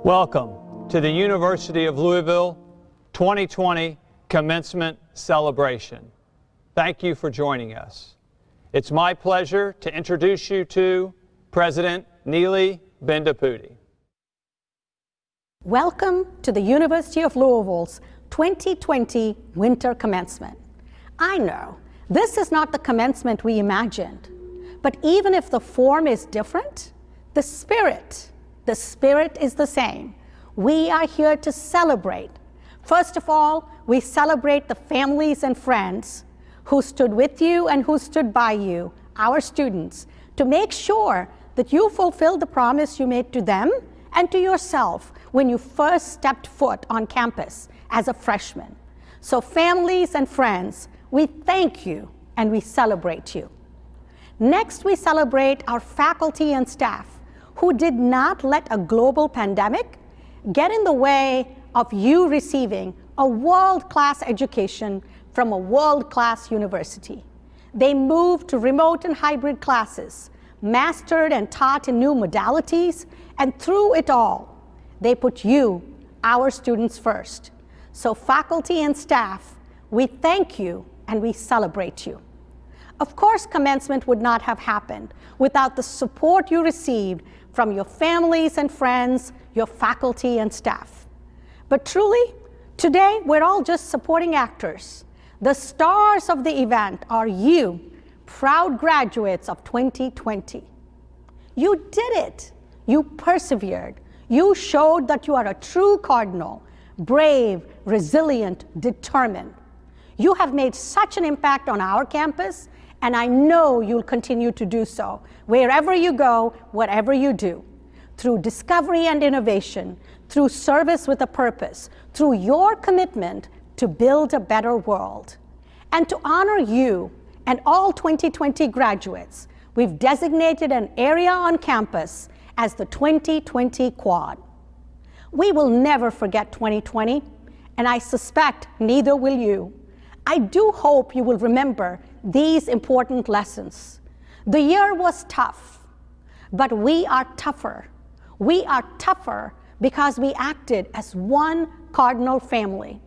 Welcome to the University of Louisville 2020 Commencement Celebration. Thank you for joining us. It's my pleasure to introduce you to President Neeli Bendapudi. Welcome to the University of Louisville's 2020 Winter Commencement. I know this is not the commencement we imagined, but even if the form is different, the spirit is the same. We are here to celebrate. First of all, we celebrate the families and friends who stood with you and who stood by you, our students, to make sure that you fulfill the promise you made to them and to yourself when you first stepped foot on campus as a freshman. So families and friends, we thank you and we celebrate you. Next, we celebrate our faculty and staff who did not let a global pandemic get in the way of you receiving a world-class education from a world-class university. They moved to remote and hybrid classes, mastered and taught in new modalities, and through it all, they put you, our students, first. So faculty and staff, we thank you and we celebrate you. Of course, commencement would not have happened without the support you received from your families and friends, your faculty and staff. But truly, today we're all just supporting actors. The stars of the event are you, proud graduates of 2020. You did it. You persevered. You showed that you are a true Cardinal, brave, resilient, determined. You have made such an impact on our campus, and I know you'll continue to do so wherever you go, whatever you do. Through discovery and innovation, through service with a purpose, through your commitment to build a better world. And to honor you and all 2020 graduates, we've designated an area on campus as the 2020 Quad. We will never forget 2020, and I suspect neither will you. I do hope you will remember these important lessons. The year was tough, but we are tougher. We are tougher because we acted as one Cardinal family.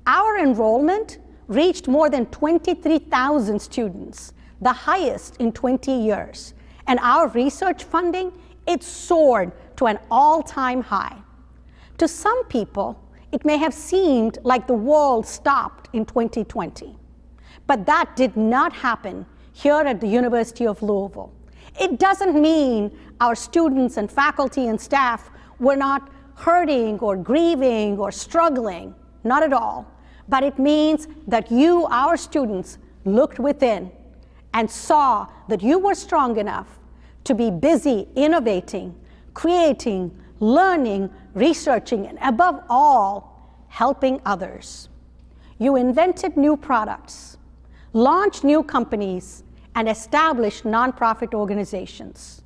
Our enrollment reached more than 23,000 students, the highest in 20 years. And our research funding, it soared to an all-time high. To some people, it may have seemed like the world stopped in 2020. But that did not happen here at the University of Louisville. It doesn't mean our students and faculty and staff were not hurting or grieving or struggling, not at all. But it means that you, our students, looked within and saw that you were strong enough to be busy innovating, creating, learning, researching, and above all, helping others. You invented new products, launched new companies, and established nonprofit organizations.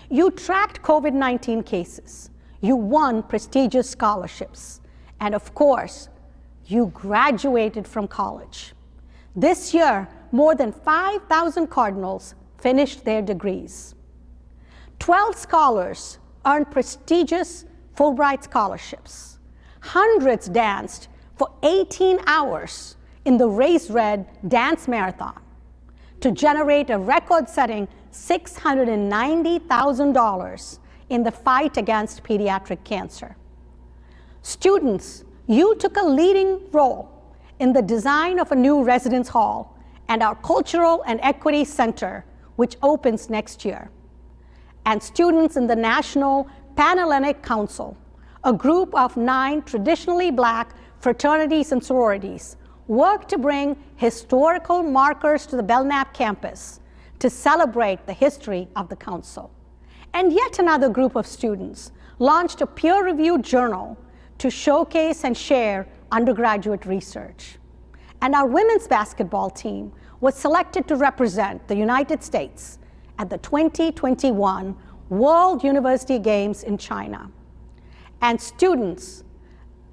You tracked COVID-19 cases. You won prestigious scholarships. And of course, you graduated from college. This year, more than 5,000 Cardinals finished their degrees. 12 scholars earned prestigious Fulbright scholarships. Hundreds danced for 18 hours in the Raise Red dance marathon to generate a record-setting $690,000 in the fight against pediatric cancer. Students, you took a leading role in the design of a new residence hall and our Cultural and Equity Center, which opens next year. And students in the National Panhellenic Council, a group of 9 traditionally Black fraternities and sororities, worked to bring historical markers to the Belknap campus to celebrate the history of the council. And yet another group of students launched a peer-reviewed journal to showcase and share undergraduate research. And our women's basketball team was selected to represent the United States at the 2021 World University Games in China. And students,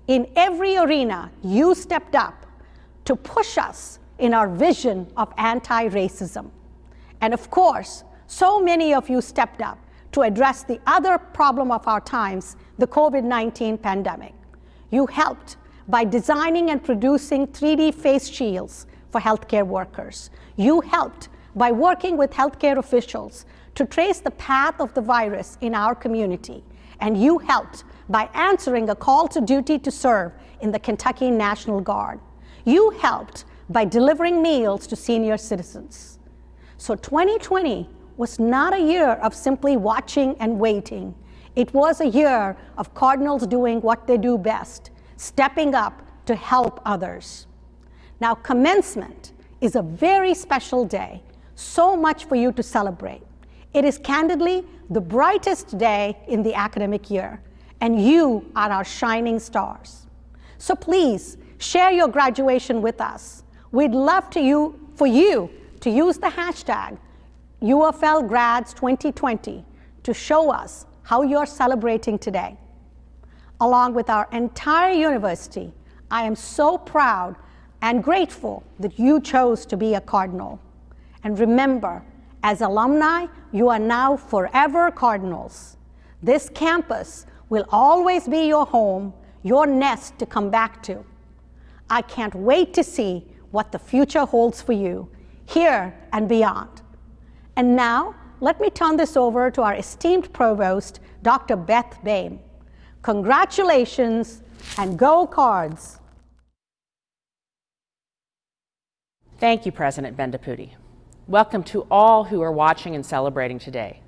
in every arena, you stepped up to push us in our vision of anti-racism. And of course, so many of you stepped up to address the other problem of our times, the COVID-19 pandemic. You helped by designing and producing 3D face shields for healthcare workers. You helped by working with healthcare officials to trace the path of the virus in our community. And you helped by answering a call to duty to serve in the Kentucky National Guard. You helped by delivering meals to senior citizens. So 2020 was not a year of simply watching and waiting. It was a year of Cardinals doing what they do best, stepping up to help others. Now, commencement is a very special day, so much for you to celebrate. It is candidly the brightest day in the academic year, and you are our shining stars. So please share your graduation with us. We'd love for you to use the hashtag UFLGrads2020 to show us how you're celebrating today. Along with our entire university, I am so proud and grateful that you chose to be a Cardinal. And remember, as alumni, you are now forever Cardinals. This campus will always be your home, your nest to come back to. I can't wait to see what the future holds for you, here and beyond. And now, let me turn this over to our esteemed Provost, Dr. Beth Boehm. Congratulations, and go Cards! Thank you, President Bendapudi. Welcome to all who are watching and celebrating today.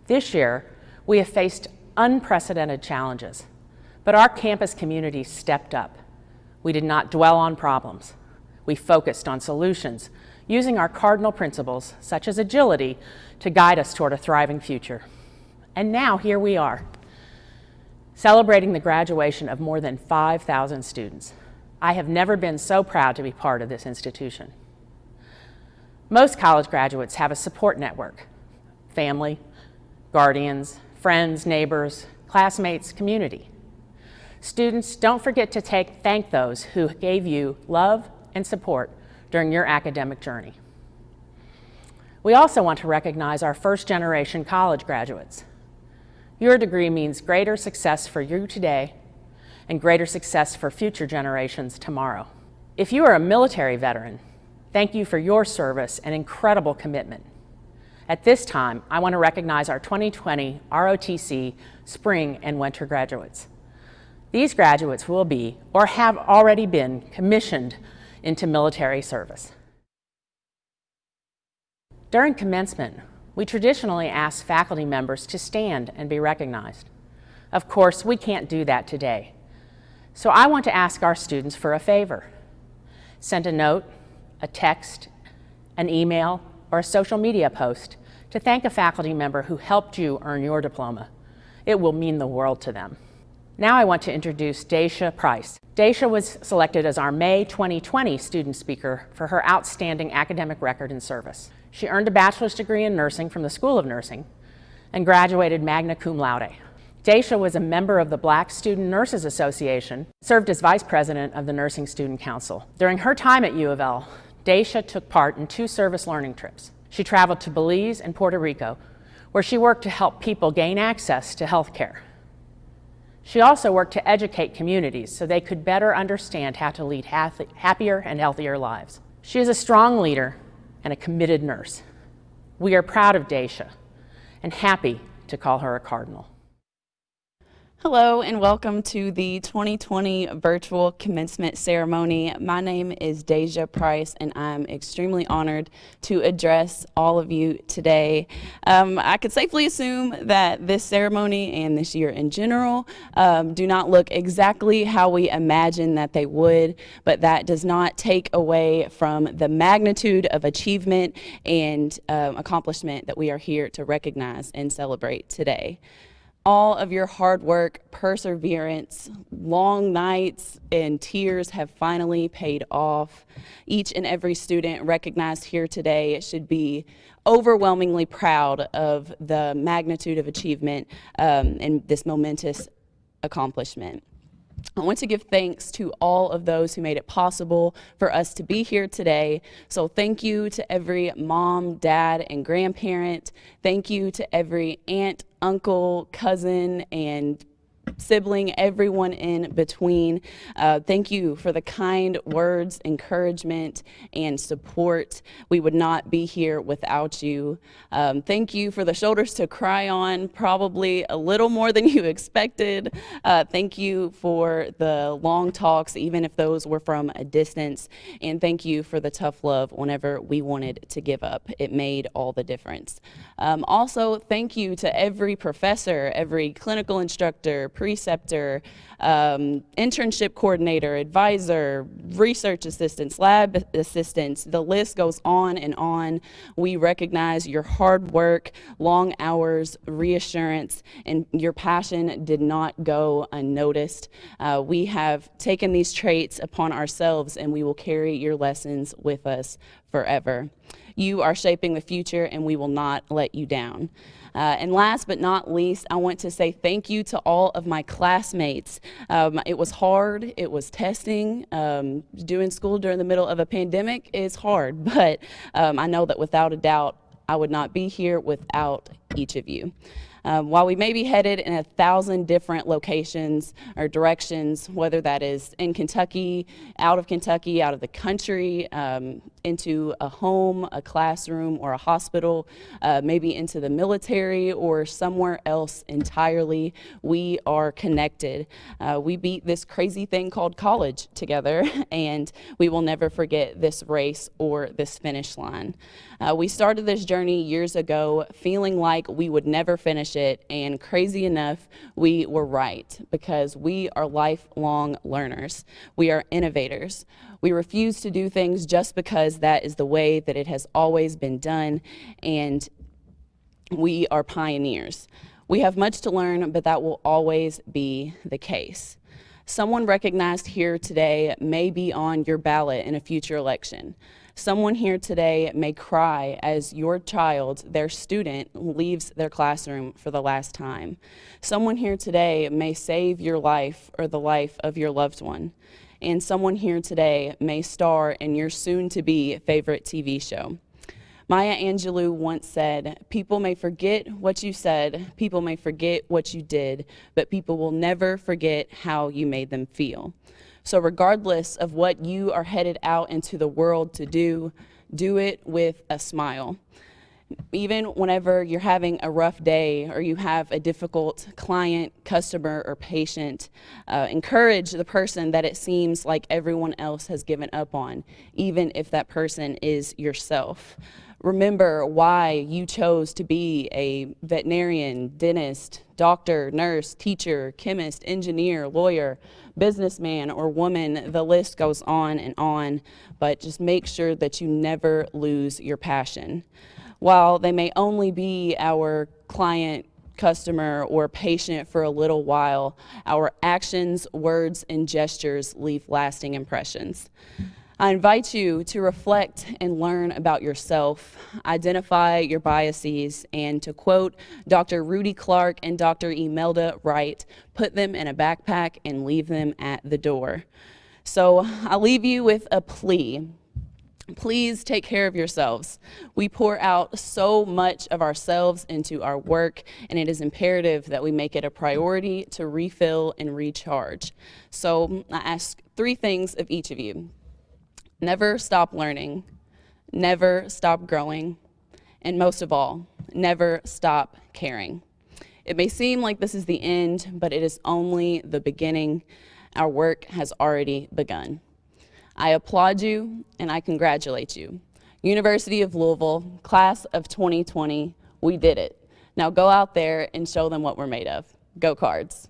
This year, we have faced unprecedented challenges, but our campus community stepped up. We did not dwell on problems. We focused on solutions, using our cardinal principles, such as agility, to guide us toward a thriving future. And now here we are, celebrating the graduation of more than 5,000 students. I have never been so proud to be part of this institution. Most college graduates have a support network: family, guardians, friends, neighbors, classmates, community. Students, don't forget to thank those who gave you love and support during your academic journey. We also want to recognize our first-generation college graduates. Your degree means greater success for you today and greater success for future generations tomorrow. If you are a military veteran, thank you for your service and incredible commitment. At this time, I want to recognize our 2020 ROTC spring and winter graduates. These graduates will be, or have already been, commissioned into military service. During commencement, we traditionally ask faculty members to stand and be recognized. Of course, we can't do that today. So I want to ask our students for a favor. Send a note, a text, an email, or a social media post to thank a faculty member who helped you earn your diploma. It will mean the world to them. Now I want to introduce Daisha Price. Daisha was selected as our May 2020 student speaker for her outstanding academic record and service. She earned a bachelor's degree in nursing from the School of Nursing and graduated magna cum laude. Daisha was a member of the Black Student Nurses Association, served as vice president of the Nursing Student Council. During her time at U of L, Daisha took part in 2 service learning trips. She traveled to Belize and Puerto Rico, where she worked to help people gain access to health care. She also worked to educate communities so they could better understand how to lead happier and healthier lives. She is a strong leader and a committed nurse. We are proud of Daisha and happy to call her a Cardinal. Hello and welcome to the 2020 Virtual Commencement Ceremony. My name is Daisha Price and I'm extremely honored to address all of you today. I could safely assume that this ceremony and this year in general do not look exactly how we imagine that they would, but that does not take away from the magnitude of achievement and accomplishment that we are here to recognize and celebrate today. All of your hard work, perseverance, long nights, and tears have finally paid off. Each and every student recognized here today should be overwhelmingly proud of the magnitude of achievement and this momentous accomplishment. I want to give thanks to all of those who made it possible for us to be here today. So thank you to every mom, dad, and grandparent. Thank you to every aunt, uncle, cousin, and sibling, everyone in between. Thank you for the kind words, encouragement, and support. We would not be here without you. Thank you for the shoulders to cry on, probably a little more than you expected. Thank you for the long talks, even if those were from a distance. And thank you for the tough love whenever we wanted to give up. It made all the difference. Also, thank you to every professor, every clinical instructor, preceptor, internship coordinator, advisor, research assistants, lab assistants. The list goes on and on. We recognize your hard work, long hours, reassurance, and your passion did not go unnoticed. We have taken these traits upon ourselves, and we will carry your lessons with us forever. You are shaping the future, and we will not let you down. And last but not least, I want to say thank you to all of my classmates. It was hard, it was testing. Doing school during the middle of a pandemic is hard, but I know that without a doubt, I would not be here without each of you. While we may be headed in 1,000 different locations or directions, whether that is in Kentucky, out of the country, into a home, a classroom, or a hospital, maybe into the military or somewhere else entirely, we are connected. We beat this crazy thing called college together, and we will never forget this race or this finish line. We started this journey years ago feeling like we would never finish it, and crazy enough, we were right, because we are lifelong learners. We are innovators. We refuse to do things just because that is the way that it has always been done, and we are pioneers. We have much to learn, but that will always be the case. Someone recognized here today may be on your ballot in a future election. Someone here today may cry as your child, their student, leaves their classroom for the last time. Someone here today may save your life or the life of your loved one. And someone here today may star in your soon-to-be favorite TV show. Maya Angelou once said, "People may forget what you said, people may forget what you did, but people will never forget how you made them feel." So regardless of what you are headed out into the world to do, do it with a smile. Even whenever you're having a rough day or you have a difficult client, customer, or patient, encourage the person that it seems like everyone else has given up on, even if that person is yourself. Remember why you chose to be a veterinarian, dentist, doctor, nurse, teacher, chemist, engineer, lawyer, businessman, or woman. The list goes on, but just make sure that you never lose your passion. While they may only be our client, customer, or patient for a little while, our actions, words, and gestures leave lasting impressions. I invite you to reflect and learn about yourself, identify your biases, and to quote Dr. Rudy Clark and Dr. Imelda Wright, put them in a backpack and leave them at the door. So I'll leave you with a plea. Please take care of yourselves. We pour out so much of ourselves into our work, and it is imperative that we make it a priority to refill and recharge. So I ask 3 things of each of you. Never stop learning, never stop growing, and most of all, never stop caring. It may seem like this is the end, but it is only the beginning. Our work has already begun. I applaud you and I congratulate you. University of Louisville, class of 2020, we did it. Now go out there and show them what we're made of. Go Cards.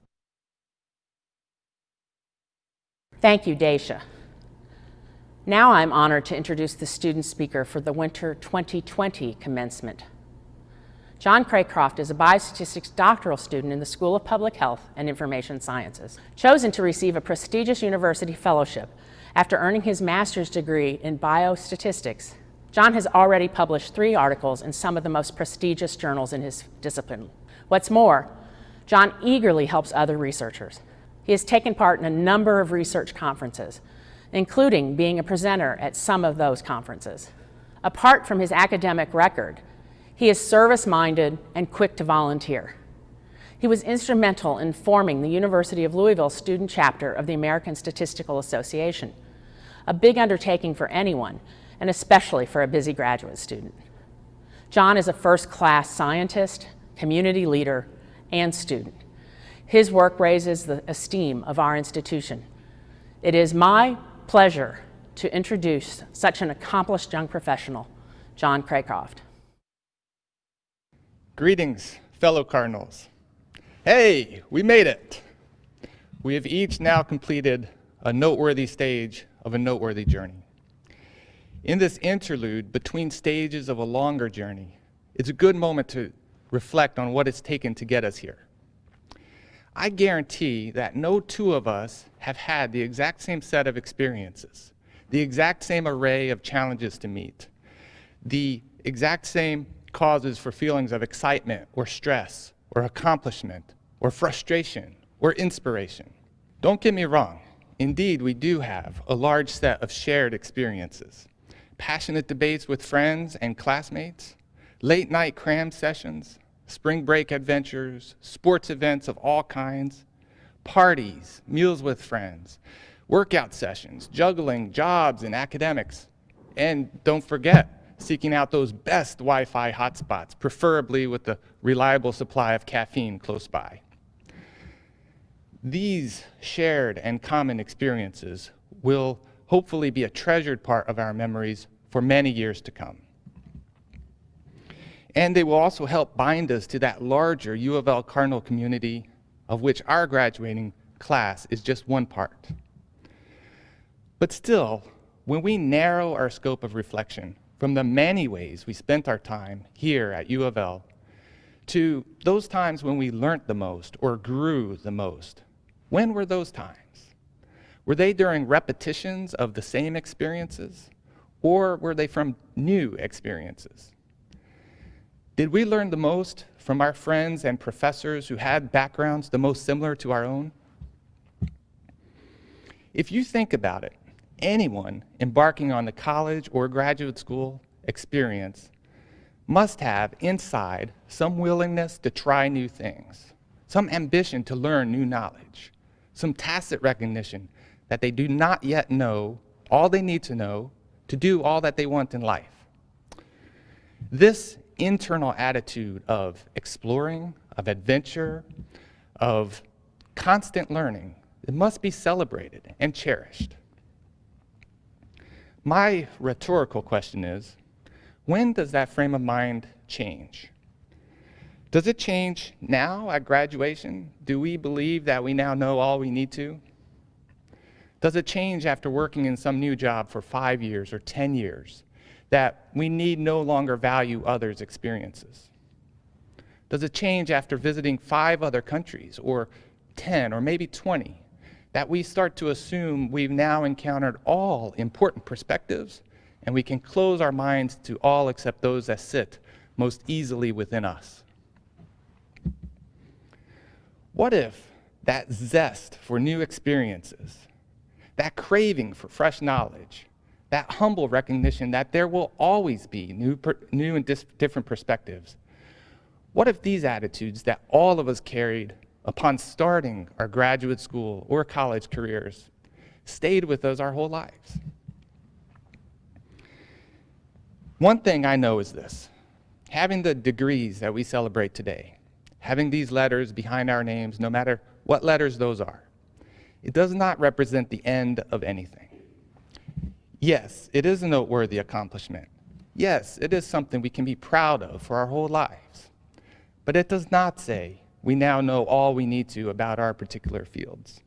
Thank you, Daisha. Now I'm honored to introduce the student speaker for the Winter 2020 commencement. John Craycroft is a biostatistics doctoral student in the School of Public Health and Information Sciences, chosen to receive a prestigious university fellowship after earning his master's degree in biostatistics. John has already published 3 articles in some of the most prestigious journals in his discipline. What's more, John eagerly helps other researchers. He He has taken part in a number of research conferences, including being a presenter at some of those conferences. Apart from his academic record, he is service-minded and quick to volunteer. He was instrumental in forming the University of Louisville student chapter of the American Statistical Association, a big undertaking for anyone, and especially for a busy graduate student. John is a first-class scientist, community leader, and student. His work raises the esteem of our institution. It is my pleasure to introduce such an accomplished young professional, John Craycroft. Greetings, fellow Cardinals. Hey, we made it. We have each now completed a noteworthy stage of a noteworthy journey. In this interlude between stages of a longer journey, it's a good moment to reflect on what it's taken to get us here. I guarantee that no two of us have had the exact same set of experiences, the exact same array of challenges to meet, the exact same causes for feelings of excitement or stress or accomplishment or frustration or inspiration. Don't get me wrong. Indeed, we do have a large set of shared experiences. Passionate debates with friends and classmates, late night cram sessions, spring break adventures, sports events of all kinds, parties, meals with friends, workout sessions, juggling, jobs, and academics. And don't forget, seeking out those best Wi-Fi hotspots, preferably with a reliable supply of caffeine close by. These shared and common experiences will hopefully be a treasured part of our memories for many years to come. And they will also help bind us to that larger U of L Cardinal community of which our graduating class is just one part. But still, when we narrow our scope of reflection from the many ways we spent our time here at U of L to those times when we learned the most or grew the most, when were those times? Were they during repetitions of the same experiences, or were they from new experiences? Did we learn the most from our friends and professors who had backgrounds the most similar to our own? If you think about it, anyone embarking on the college or graduate school experience must have inside some willingness to try new things, some ambition to learn new knowledge, some tacit recognition that they do not yet know all they need to know to do all that they want in life. This internal attitude of exploring, of adventure, of constant learning, it must be celebrated and cherished. My rhetorical question is, when does that frame of mind change? Does it change now at graduation? Do we believe that we now know all we need to? Does it change after working in some new job for 5 years or 10 years, that we need no longer value others' experiences? Does it change after visiting 5 other countries, or 10, or maybe 20, that we start to assume we've now encountered all important perspectives and we can close our minds to all except those that sit most easily within us? What if that zest for new experiences, that craving for fresh knowledge, that humble recognition that there will always be new and different perspectives, what if these attitudes that all of us carried upon starting our graduate school or college careers stayed with us our whole lives? One thing I know is this: having the degrees that we celebrate today, having these letters behind our names, no matter what letters those are, it does not represent the end of anything. Yes, it is a noteworthy accomplishment. Yes, it is something we can be proud of for our whole lives. But it does not say we now know all we need to about our particular fields.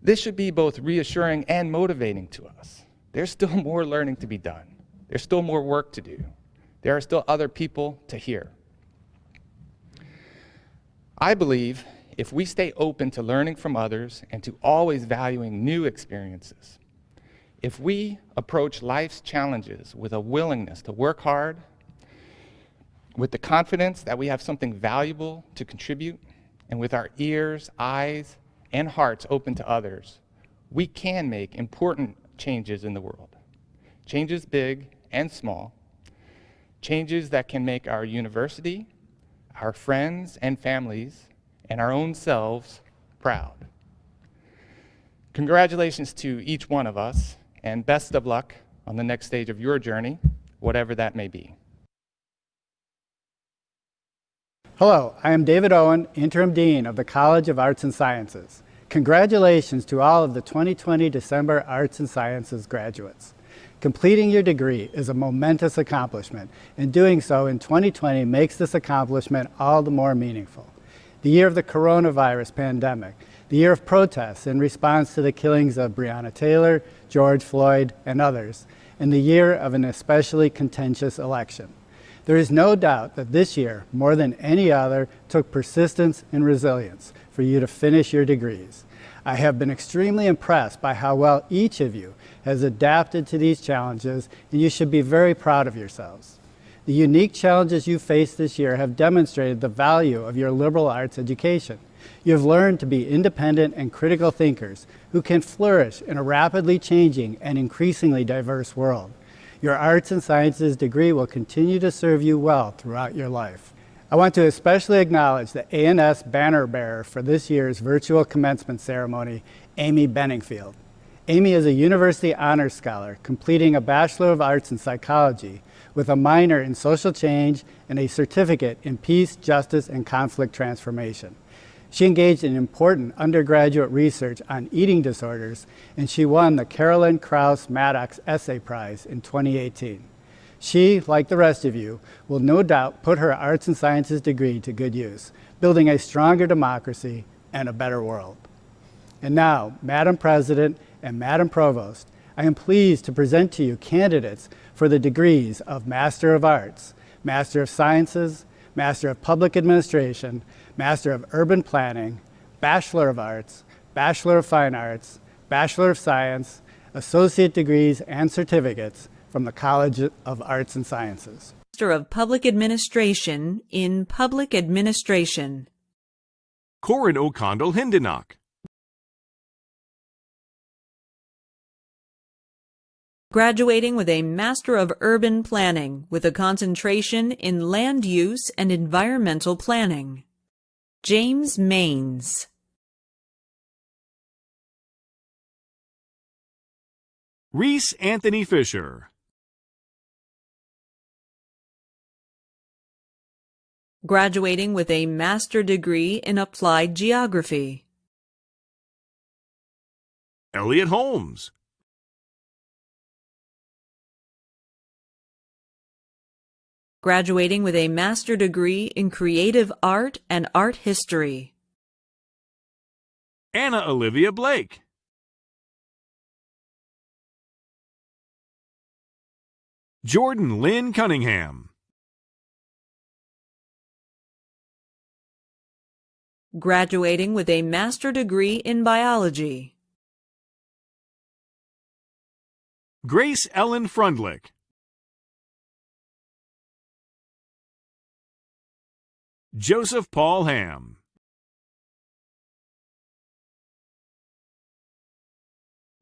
This should be both reassuring and motivating to us. There's still more learning to be done. There's still more work to do. There are still other people to hear. I believe if we stay open to learning from others and to always valuing new experiences, if we approach life's challenges with a willingness to work hard, with the confidence that we have something valuable to contribute, and with our ears, eyes, and hearts open to others, we can make important changes in the world. Changes big and small. Changes that can make our university, our friends and families, and our own selves proud. Congratulations to each one of us, and best of luck on the next stage of your journey, whatever that may be. Hello, I am David Owen, Interim Dean of the College of Arts and Sciences. Congratulations to all of the 2020 December Arts and Sciences graduates. Completing your degree is a momentous accomplishment, and doing so in 2020 makes this accomplishment all the more meaningful. The year of the coronavirus pandemic, the year of protests in response to the killings of Breonna Taylor, George Floyd, and others, and the year of an especially contentious election. There is no doubt that this year, more than any other, took persistence and resilience for you to finish your degrees. I have been extremely impressed by how well each of you has adapted to these challenges, and you should be very proud of yourselves. The unique challenges you faced this year have demonstrated the value of your liberal arts education. You have learned to be independent and critical thinkers who can flourish in a rapidly changing and increasingly diverse world. Your arts and sciences degree will continue to serve you well throughout your life. I want to especially acknowledge the A&S banner bearer for this year's virtual commencement ceremony, Amy Benningfield. Amy is a University Honors Scholar, completing a Bachelor of Arts in Psychology with a minor in Social Change and a certificate in Peace, Justice, and Conflict Transformation. She engaged in important undergraduate research on eating disorders, and she won the Carolyn Krauss Maddox Essay Prize in 2018. She, like the rest of you, will no doubt put her arts and sciences degree to good use, building a stronger democracy and a better world. And now, Madam President and Madam Provost, I am pleased to present to you candidates for the degrees of Master of Arts, Master of Sciences, Master of Public Administration, Master of Urban Planning, Bachelor of Arts, Bachelor of Fine Arts, Bachelor of Science, Associate Degrees and Certificates from the College of Arts and Sciences. Master of Public Administration in Public Administration. Corin O'Connell Hindenock. Graduating with a Master of Urban Planning with a concentration in Land Use and Environmental Planning. James Maines. Reese Anthony Fisher. Graduating with a Master Degree in Applied Geography. Elliot Holmes. Graduating with a Master Degree in Creative Art and Art History. Anna Olivia Blake. Jordan Lynn Cunningham. Graduating with a Master Degree in Biology. Grace Ellen Frundlick. Joseph Paul Ham.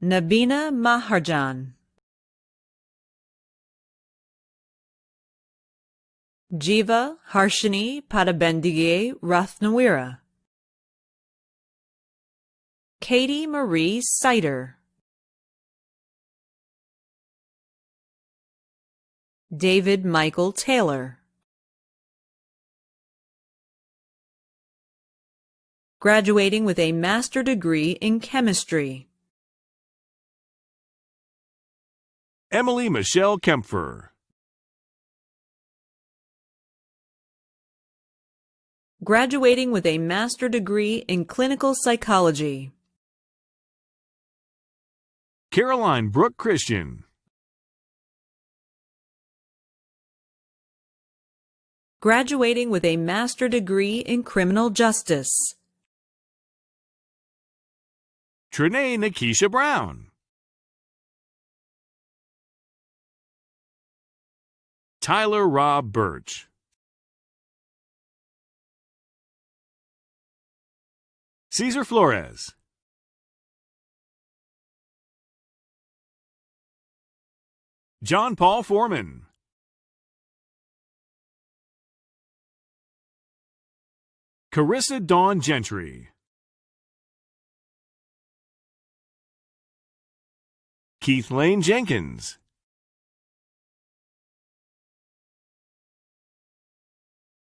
Nabina Maharjan. Jiva Harshini Padabendige Rathnawira. Katie Marie Sider. David Michael Taylor. Graduating with a Master Degree in Chemistry. Emily Michelle Kempfer. Graduating with a Master Degree in Clinical Psychology. Caroline Brooke Christian. Graduating with a Master Degree in Criminal Justice. Trinae Nikisha Brown. Tyler Rob Birch. Cesar Flores. John Paul Foreman. Carissa Dawn Gentry. Keith Lane Jenkins.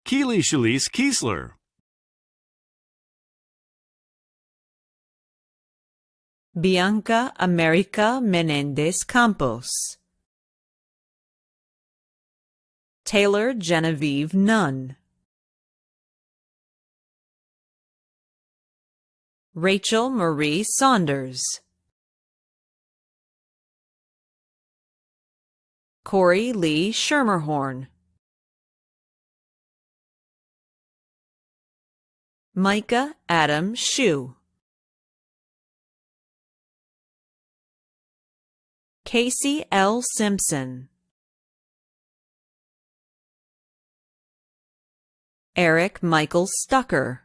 Keely Shalise Kiesler. Bianca America Menendez Campos. Taylor Genevieve Nunn. Rachel Marie Saunders. Corey Lee Schermerhorn. Micah Adam Shue. Casey L. Simpson. Eric Michael Stucker.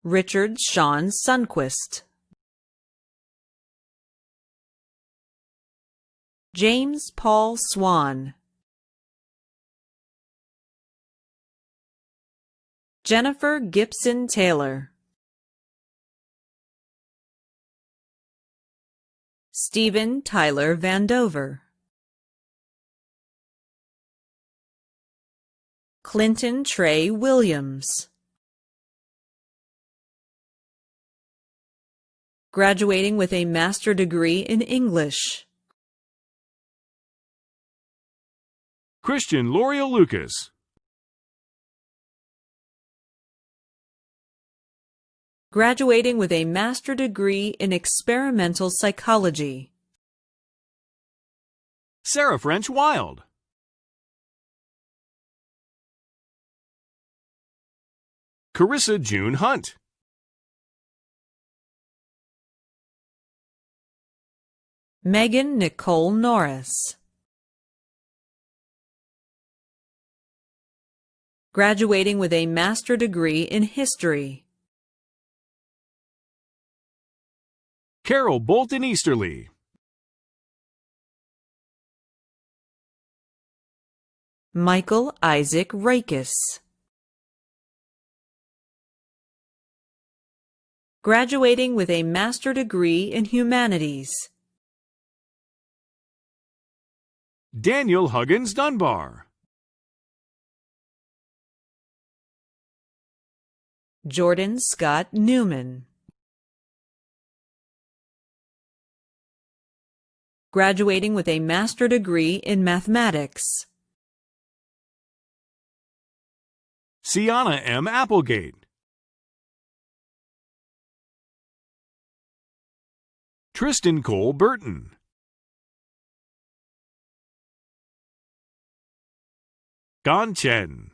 Richard Sean Sunquist. James Paul Swan. Jennifer Gibson Taylor. Stephen Tyler Vandover. Clinton Trey Williams. Graduating with a master's degree in English. Christian L'Oreal Lucas. Graduating with a master's degree in experimental psychology. Sarah French Wild. Carissa June Hunt. Megan Nicole Norris. Graduating with a master's degree in history. Carol Bolton Easterly. Michael Isaac Rakes. Graduating with a master's degree in humanities. Daniel Huggins Dunbar. Jordan Scott Newman. Graduating with a master's degree in mathematics. Sienna M. Applegate. Tristan Cole Burton. Gan Chen.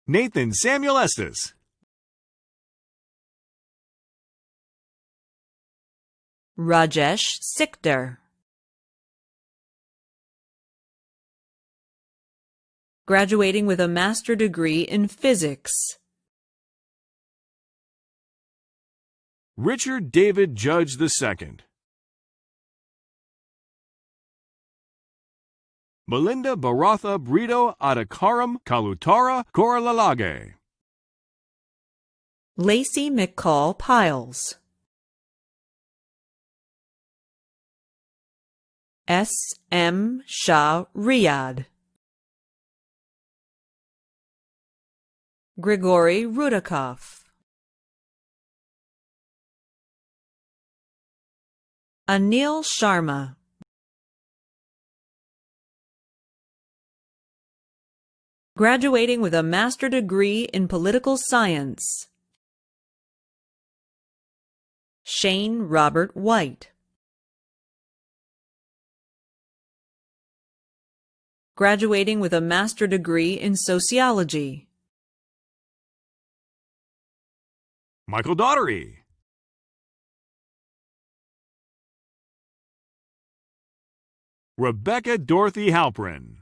Nathan Samuel Estes. Rajesh Sikdar. Graduating with a master's degree in physics. Richard David Judge II. Melinda Baratha Brito Adakaram Kalutara Koralalage. Lacey McCall Piles. S. M. Shah Riyad. Grigory Rudakov. Anil Sharma. Graduating with a master's degree in political science. Shane Robert White. Graduating with a master's degree in sociology. Michael Daughtery. Rebecca Dorothy Halprin.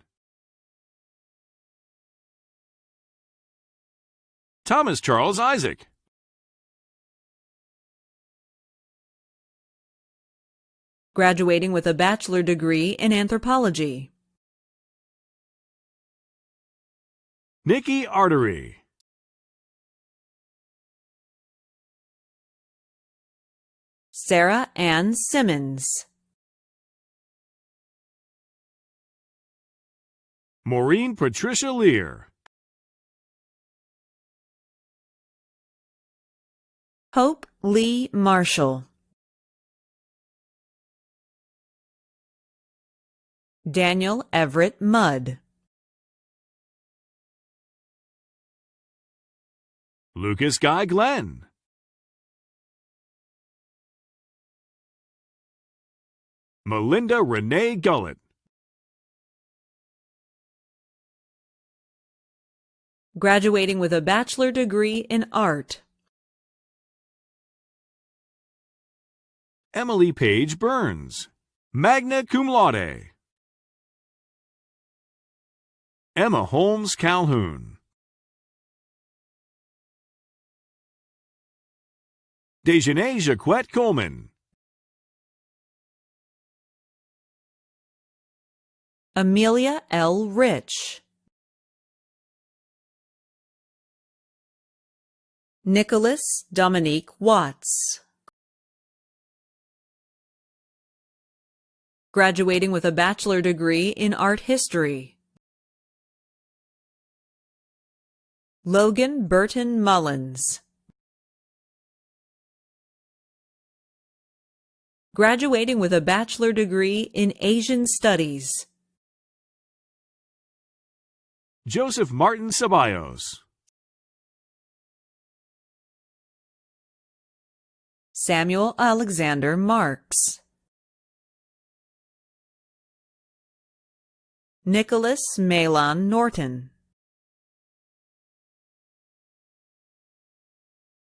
Thomas Charles Isaac. Graduating with a bachelor degree in anthropology. Nikki Artery. Sarah Ann Simmons. Maureen Patricia Lear. Hope Lee Marshall. Daniel Everett Mudd. Lucas Guy Glenn. Melinda Renee Gullett. Graduating with a bachelor degree in art. Emily Page Burns. Magna cum laude. Emma Holmes Calhoun. Dejanay Jaquette Coleman. Amelia L. Rich. Nicholas Dominique Watts. Graduating with a bachelor degree in art history. Logan Burton Mullins. Graduating with a bachelor degree in Asian Studies. Joseph Martin Ceballos. Samuel Alexander Marks. Nicholas Malon Norton.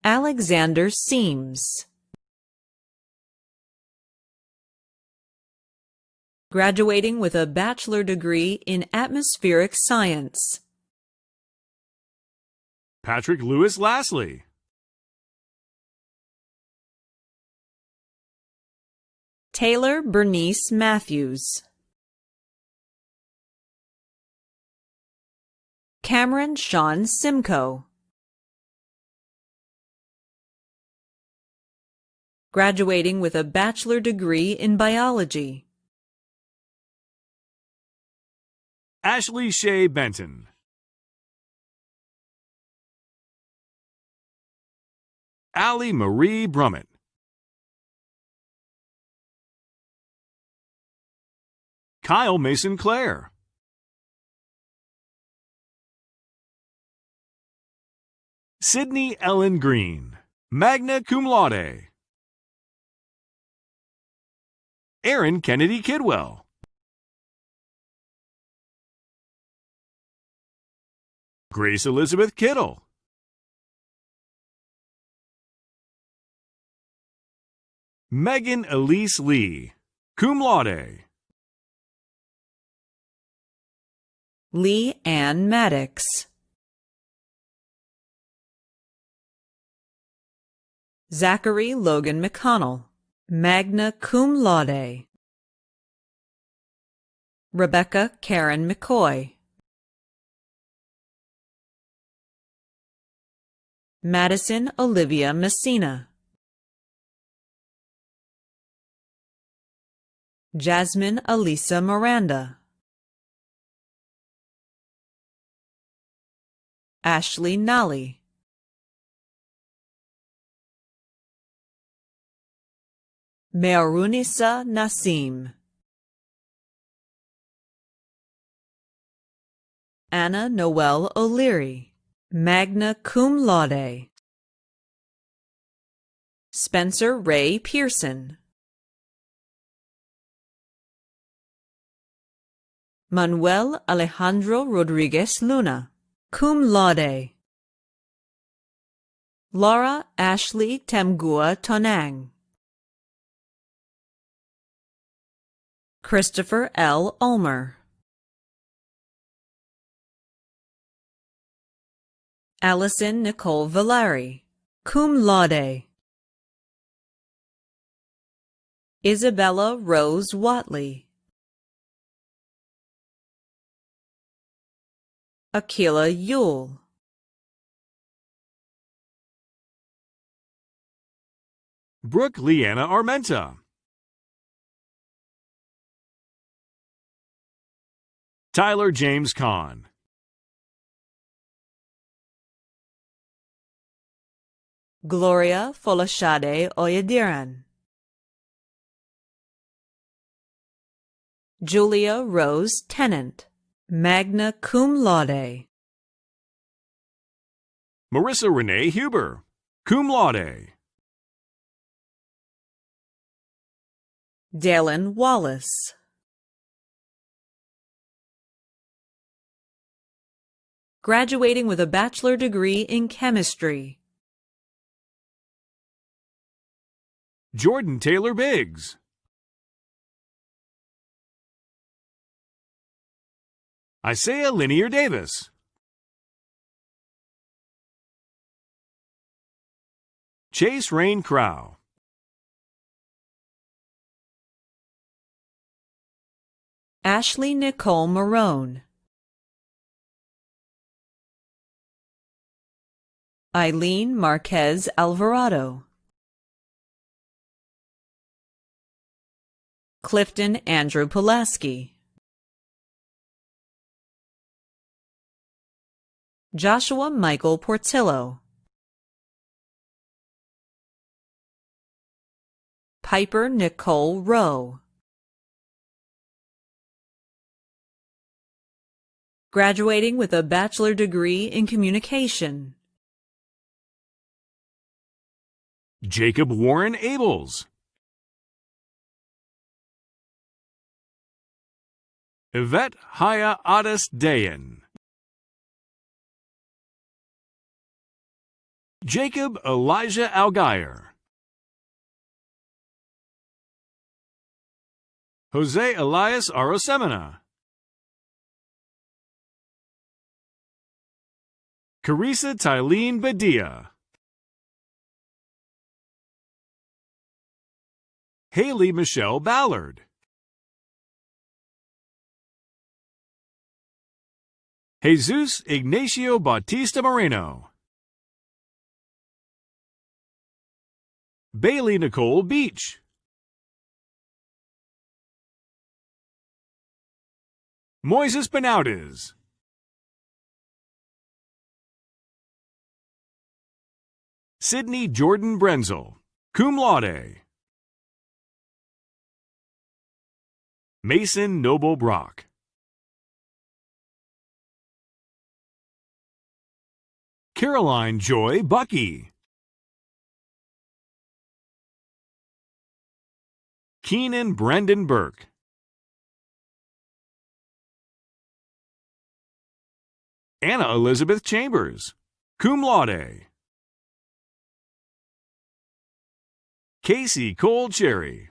Alexander Seams. Graduating with a bachelor degree in atmospheric science. Patrick Lewis Lastly. Taylor Bernice Matthews. Cameron Sean Simcoe. Graduating with a bachelor degree in biology. Ashley Shea Benton. Allie Marie Brummett. Kyle Mason Clare. Sydney Ellen Green. Magna cum laude. Aaron Kennedy Kidwell. Grace Elizabeth Kittle. Megan Elise Lee. Cum laude. Lee Ann Maddox. Zachary Logan McConnell. Magna cum laude. Rebecca Karen McCoy. Madison Olivia Messina. Jasmine Elisa Miranda. Ashley Nally. Meorunisa Nassim. Anna Noel O'Leary. Magna cum laude. Spencer Ray Pearson. Manuel Alejandro Rodriguez Luna. Cum laude. Laura Ashley Temgua Tonang. Christopher L. Ulmer. Allison Nicole Villari, cum laude. Isabella Rose Watley. Akila Yule. Brooke Leanna Armenta. Tyler James Kahn. Gloria Folashade Oyediran. Julia Rose Tennant, magna cum laude. Marissa Renee Huber, cum laude. Dalen Wallace. Graduating with a bachelor degree in chemistry. Jordan Taylor Biggs. Isaiah Linear Davis. Chase Rain Crow. Ashley Nicole Marone. Eileen Marquez Alvarado. Clifton Andrew Pulaski. Joshua Michael Portillo. Piper Nicole Rowe. Graduating with a bachelor degree in communication. Jacob Warren Abels. Yvette Haya Adis Dayan. Jacob Elijah Algier. Jose Elias Arosemena. Carissa Tylene Badia. Haley Michelle Ballard. Jesus Ignacio Bautista Moreno. Bailey Nicole Beach. Moises Benaudes. Sydney Jordan Brenzel, cum laude. Mason Noble Brock. Caroline Joy Bucky. Keenan Brendan Burke. Anna Elizabeth Chambers, cum laude. Casey Cole Cherry.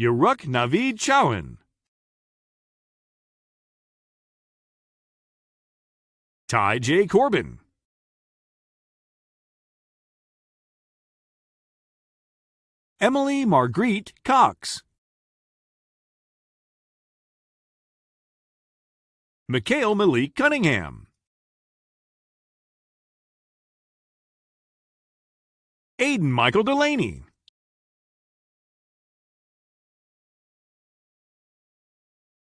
Yaruk Naveed Chowan. Ty J. Corbin. Emily Marguerite Cox. Mikhail Malik Cunningham. Aiden Michael Delaney.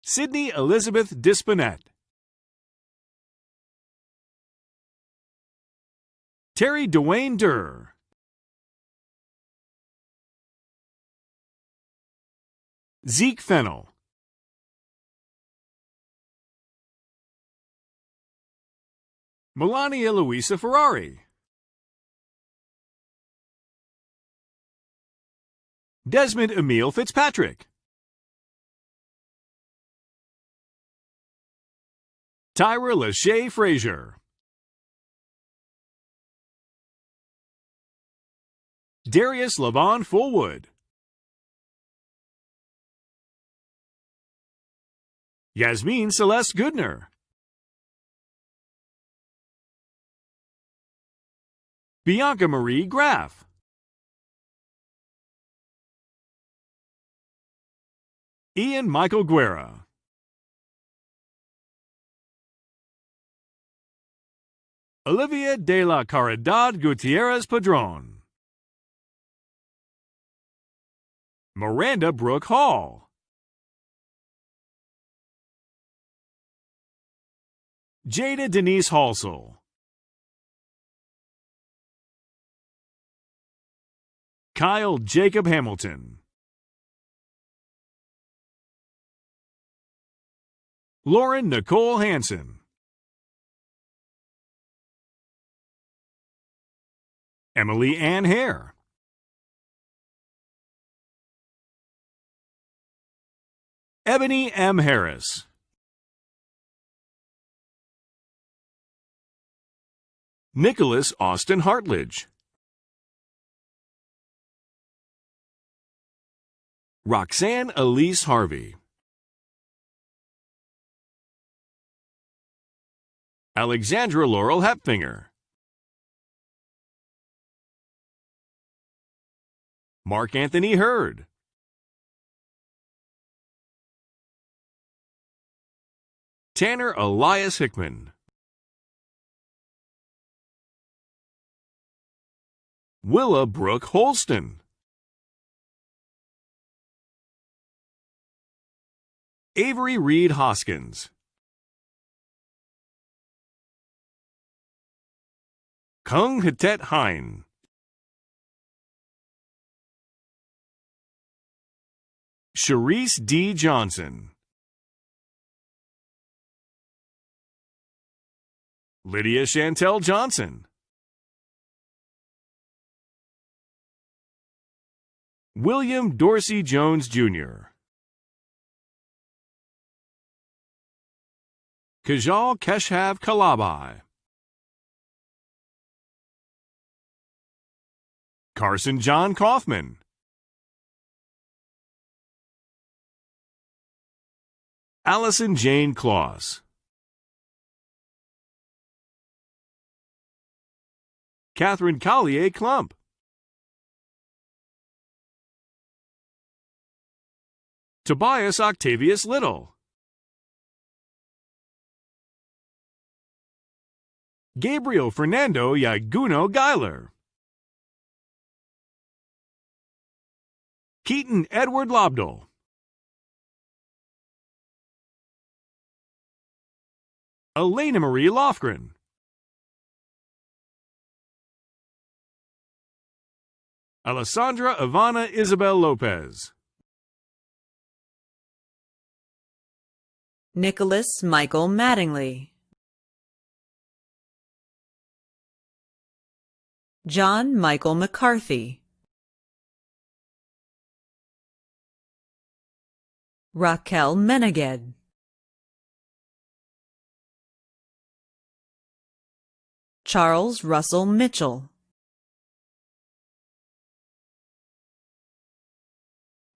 Sydney Elizabeth Dispinette. Terry Dwayne Durr. Zeke Fennell. Melania Luisa Ferrari. Desmond Emile Fitzpatrick. Tyra Lachey Frazier. Darius Lavon Fullwood. Yasmin Celeste Goodner. Bianca Marie Graff. Ian Michael Guerra. Olivia de la Caridad Gutierrez Padron. Miranda Brooke Hall. Jada Denise Halsell. Kyle Jacob Hamilton. Lauren Nicole Hansen. Emily Ann Hare. Ebony M. Harris. Nicholas Austin Hartledge. Roxanne Elise Harvey. Alexandra Laurel Hepfinger. Mark Anthony Hurd. Tanner Elias Hickman. Willa Brooke Holston. Avery Reed Hoskins. Kung Hitet Hein. Sharice D. Johnson. Lydia Chantel Johnson. William Dorsey Jones, Jr. Kajal Keshav Kalabai. Carson John Kaufman. Allison Jane Kloss. Catherine Collier Klump. Tobias Octavius Little. Gabriel Fernando Yaguno Geiler. Keaton Edward Lobdell. Elena Marie Lofgren. Alessandra Ivana Isabel Lopez. Nicholas Michael Mattingly. John Michael McCarthy. Raquel Meneged. Charles Russell Mitchell.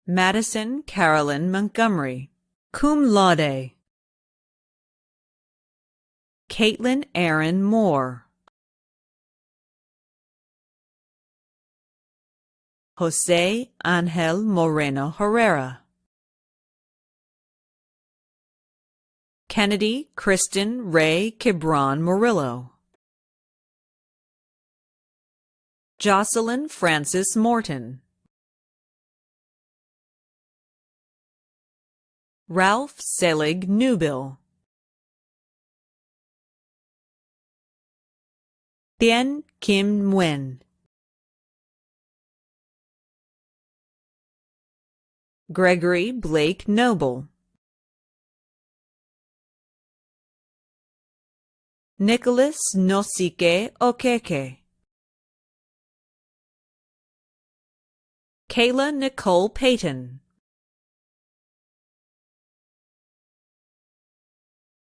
Madison Carolyn Montgomery, cum laude. Caitlin Aaron Moore. Jose Angel Moreno Herrera. Kennedy Kristen Ray Kibron Murillo. Jocelyn Francis Morton. Ralph Selig Newbill. Tien Kim Nguyen. Gregory Blake Noble. Nicholas Nosike Okeke. Kayla Nicole Payton.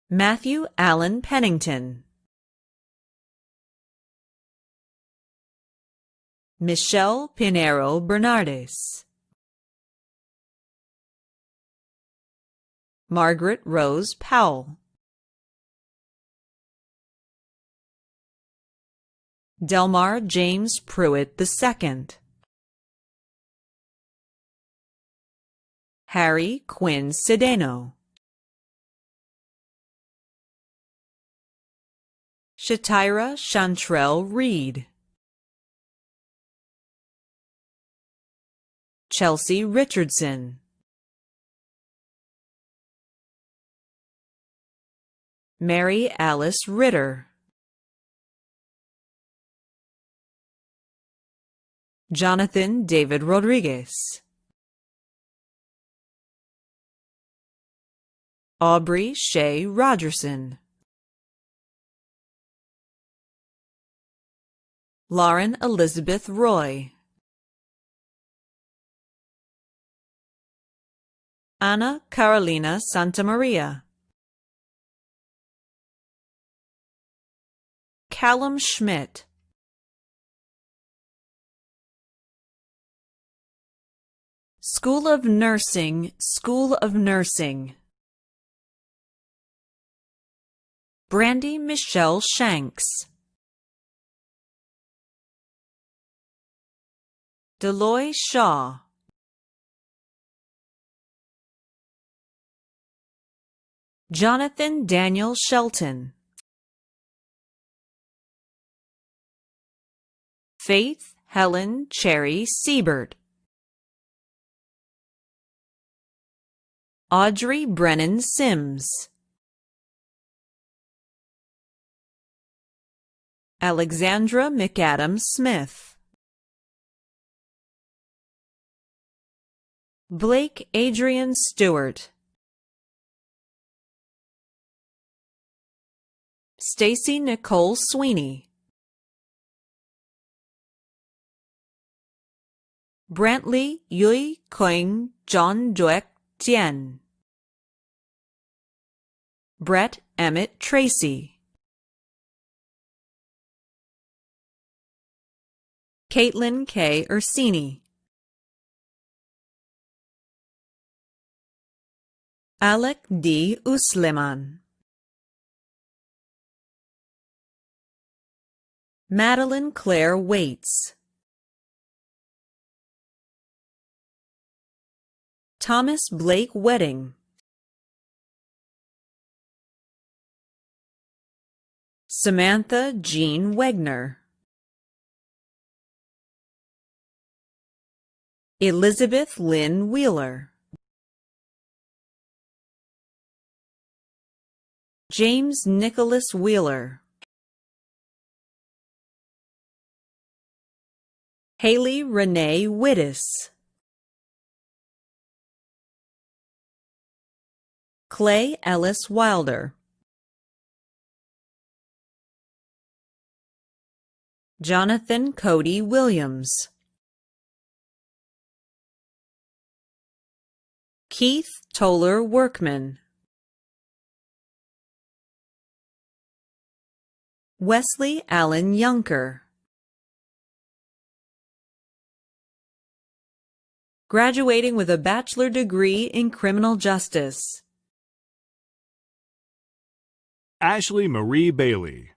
Matthew Allen Pennington. Michelle Pinero Bernardes, Margaret Rose Powell, Delmar James Pruitt II, Harry Quinn Cedeno, Shatira Chantrell Reed, Chelsea Richardson, Mary Alice Ritter, Jonathan David Rodriguez, Aubrey Shea Rogerson, Lauren Elizabeth Roy, Ana Carolina Santamaria, Callum Schmidt, School of Nursing, School of Nursing, Brandy Michelle Shanks, Deloy Shaw, Jonathan Daniel Shelton, Faith Helen Cherry Siebert, Audrey Brennan Sims, Alexandra McAdams Smith, Blake Adrian Stewart, Stacy Nicole Sweeney, Brantley Yui Koing John Duek Tien, Brett Emmett Tracy, Caitlin K. Ursini, Alec D. Usleman, Madeline Claire Waits, Thomas Blake Wedding, Samantha Jean Wegner, Elizabeth Lynn Wheeler, James Nicholas Wheeler, Haley Renee Wittes, Clay Ellis Wilder, Jonathan Cody Williams, Keith Toller Workman, Wesley Allen Yunker, graduating with a bachelor degree in criminal justice, Ashley Marie Bailey,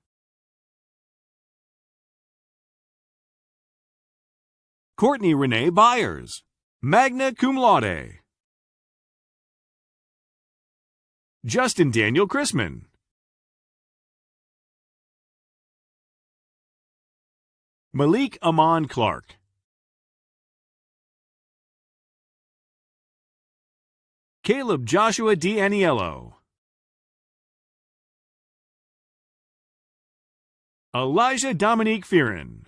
Courtney Renee Byers, magna cum laude, Justin Daniel Chrisman, Malik Amon Clark, Caleb Joshua D. Aniello, Elijah Dominique Fearon,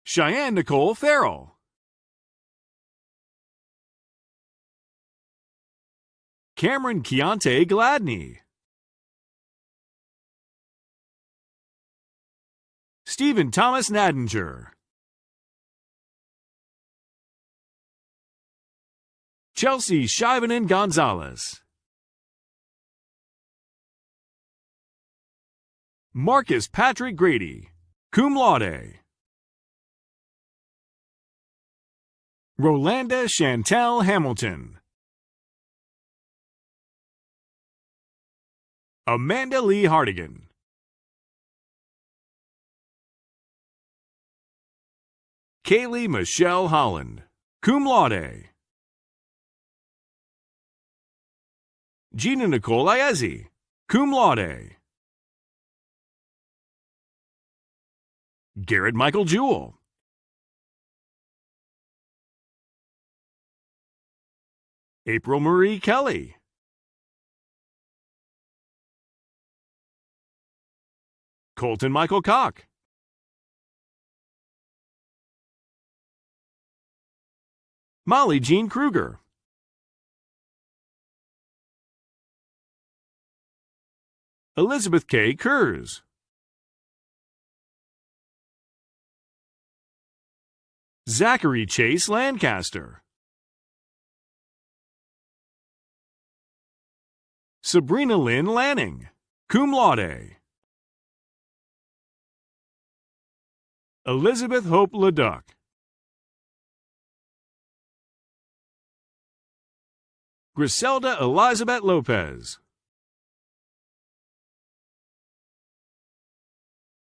Cheyenne Nicole Farrell, Cameron Keontae Gladney, Stephen Thomas Nadinger, Chelsea Shivanen Gonzalez, Marcus Patrick Grady, cum laude. Rolanda Chantel Hamilton. Amanda Lee Hardigan. Kaylee Michelle Holland, cum laude. Gina Nicole Iezzi, cum laude. Garrett Michael Jewell. April Marie Kelly. Colton Michael Koch. Molly Jean Kruger. Elizabeth K. Kurz. Zachary Chase Lancaster. Sabrina Lynn Lanning, cum laude. Elizabeth Hope Leduc. Griselda Elizabeth Lopez.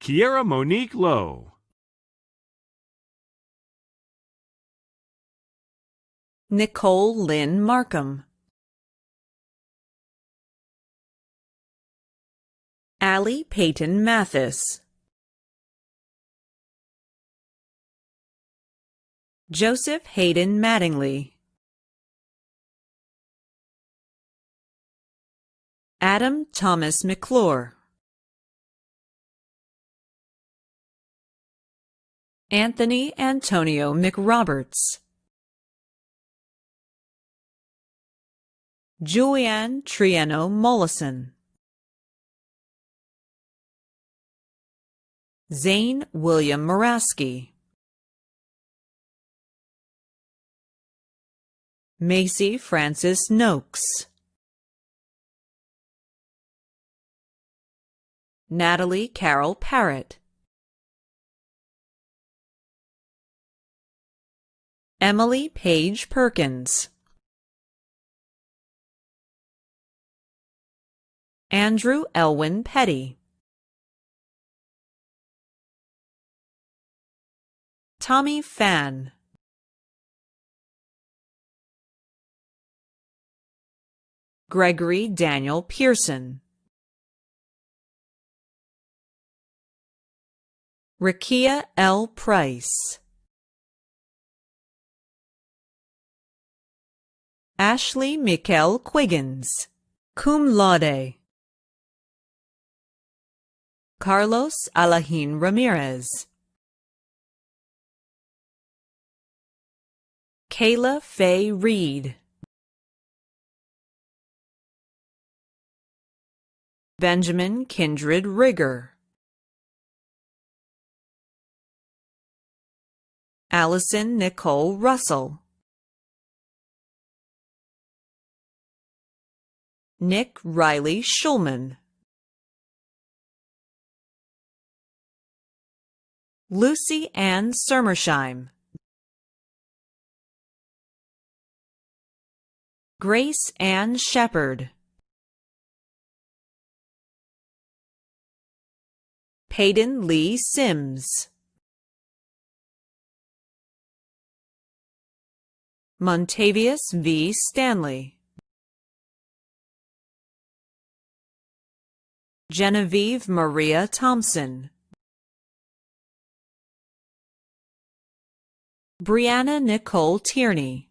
Kiera Monique Lowe. Nicole Lynn Markham. Allie Peyton Mathis. Joseph Hayden Mattingly. Adam Thomas McClure. Anthony Antonio McRoberts. Julianne Triano Mollison. Zane William Moraski. Macy Frances Noakes. Natalie Carol Parrott. Emily Page Perkins. Andrew Elwin Petty. Tommy Fan. Gregory Daniel Pearson. Rakia L. Price. Ashley Mikkel Quiggins, cum laude. Carlos Alahin Ramirez. Kayla Faye Reed. Benjamin Kindred Rigger. Allison Nicole Russell. Nick Riley Schulman. Lucy Ann Sermersheim. Grace Ann Shepard. Peyton Lee Sims. Montavious V. Stanley. Genevieve Maria Thompson. Brianna Nicole Tierney.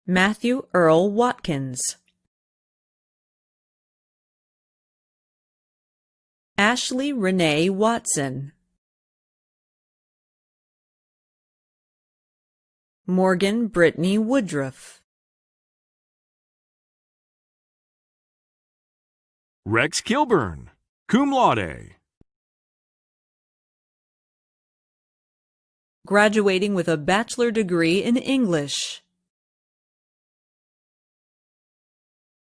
Matthew Earl Watkins. Ashley Renee Watson. Morgan Brittany Woodruff. Rex Kilburn, cum laude. Graduating with a bachelor degree in English.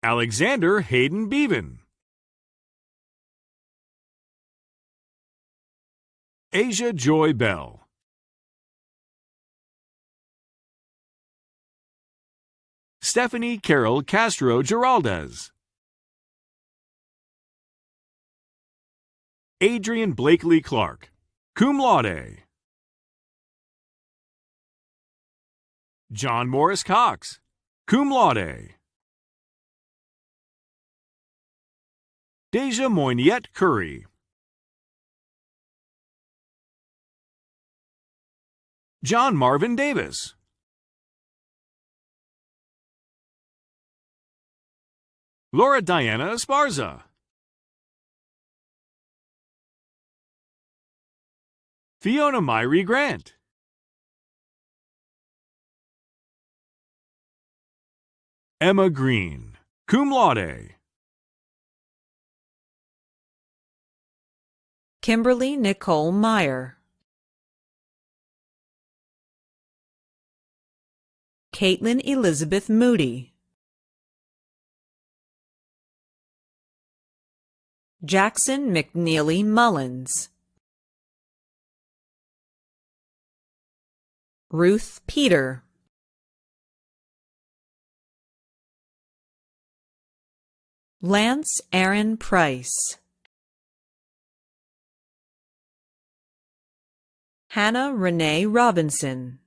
Alexander Hayden Beaven. Asia Joy Bell. Stephanie Carol Castro Giraldez. Adrian Blakely Clark, cum laude. John Morris Cox, cum laude. Deja Moyniette Curry. John Marvin Davis. Laura Diana Esparza. Fiona Myrie Grant. Emma Green, cum laude. Kimberly Nicole Meyer. Caitlin Elizabeth Moody. Jackson McNeely Mullins. Ruth Peter. Lance Aaron Price. Hannah Renee Robinson.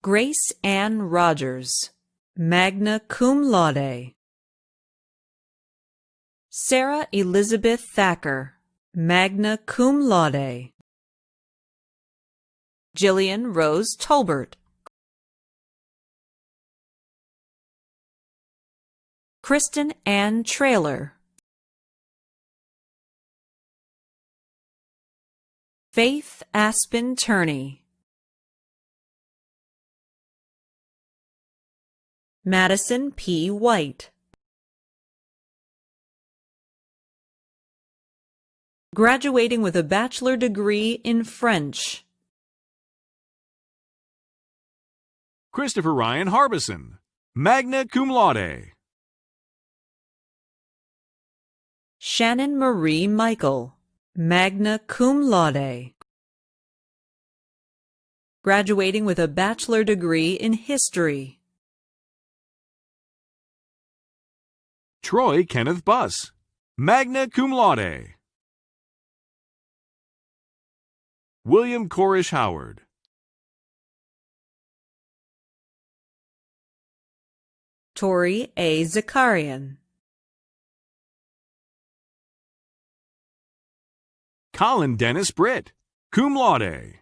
Grace Ann Rogers, magna cum laude. Sarah Elizabeth Thacker, magna cum laude. Jillian Rose Tolbert. Kristen Ann Traylor. Faith Aspen Turney. Madison P. White. Graduating with a bachelor degree in French. Christopher Ryan Harbison, magna cum laude. Shannon Marie Michael, magna cum laude. Graduating with a bachelor degree in history. Troy Kenneth Buss, magna cum laude. William Corish Howard. Tori A. Zakarian. Colin Dennis Britt, cum laude.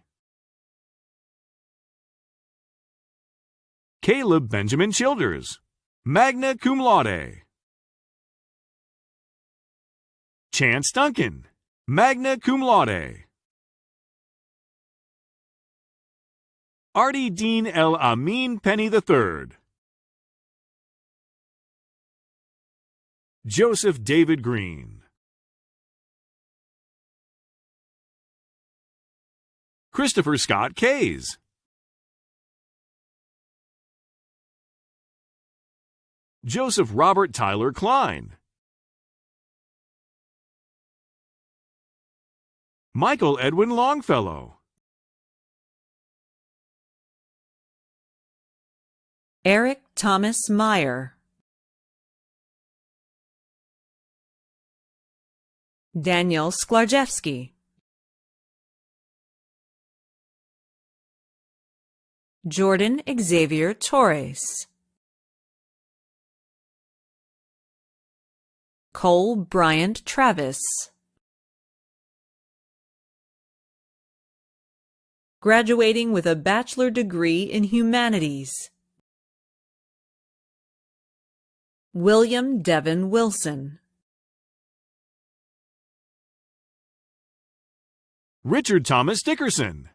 Caleb Benjamin Childers, magna cum laude. Chance Duncan, magna cum laude. Artie Dean El Amin Penny III. Joseph David Green. Christopher Scott Kays. Joseph Robert Tyler Klein. Michael Edwin Longfellow. Eric Thomas Meyer. Daniel Sklarjewski. Jordan Xavier Torres. Cole Bryant Travis. Graduating with a bachelor degree in humanities. William Devin Wilson. Richard Thomas Dickerson.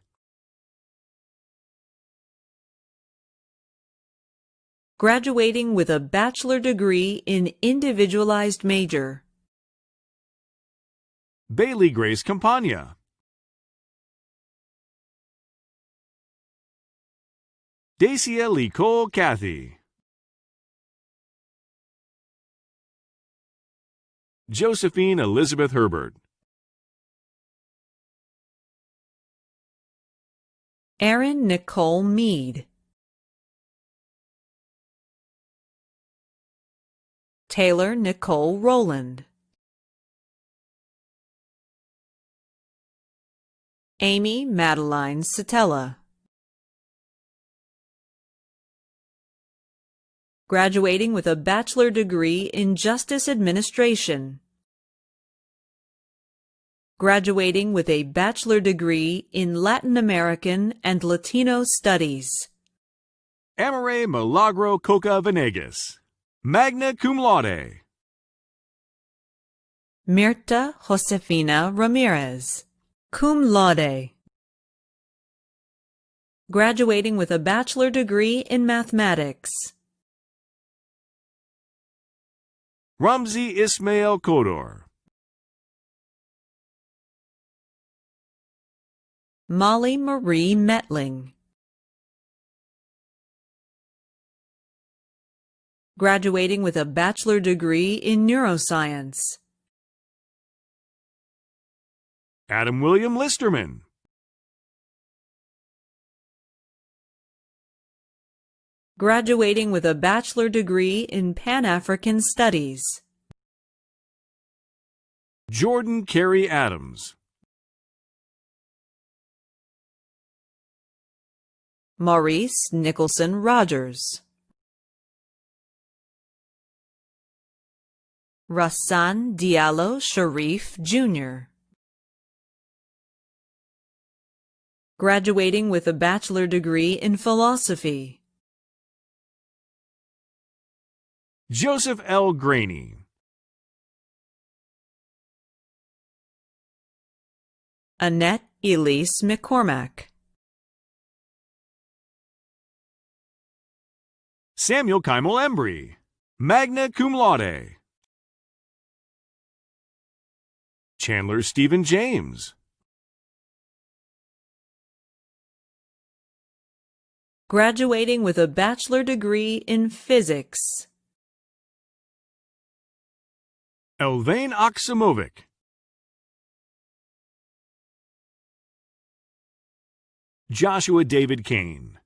Graduating with a bachelor degree in individualized major. Bailey Grace Campagna. Dacia Nicole Cathy. Josephine Elizabeth Herbert. Erin Nicole Mead. Taylor Nicole Rowland. Amy Madeline Satella. Graduating with a bachelor degree in Justice Administration. Graduating with a bachelor degree in Latin American and Latino Studies. Amare Milagro Coca Venegas, magna cum laude. Mirta Josefina Ramirez, cum laude. Graduating with a bachelor degree in mathematics. Ramzi Ismail Kodor. Molly Marie Metling. Graduating with a bachelor degree in neuroscience. Adam William Listerman. Graduating with a bachelor degree in Pan-African Studies. Jordan Carey Adams. Maurice Nicholson Rogers. Rassan Diallo Sharif Jr. Graduating with a bachelor degree in philosophy. Joseph L. Graney. Annette Elise McCormack. Samuel Keimel Embry, magna cum laude. Chandler Stephen James. Graduating with a bachelor degree in physics. Elvain Aksimovic. Joshua David Kane.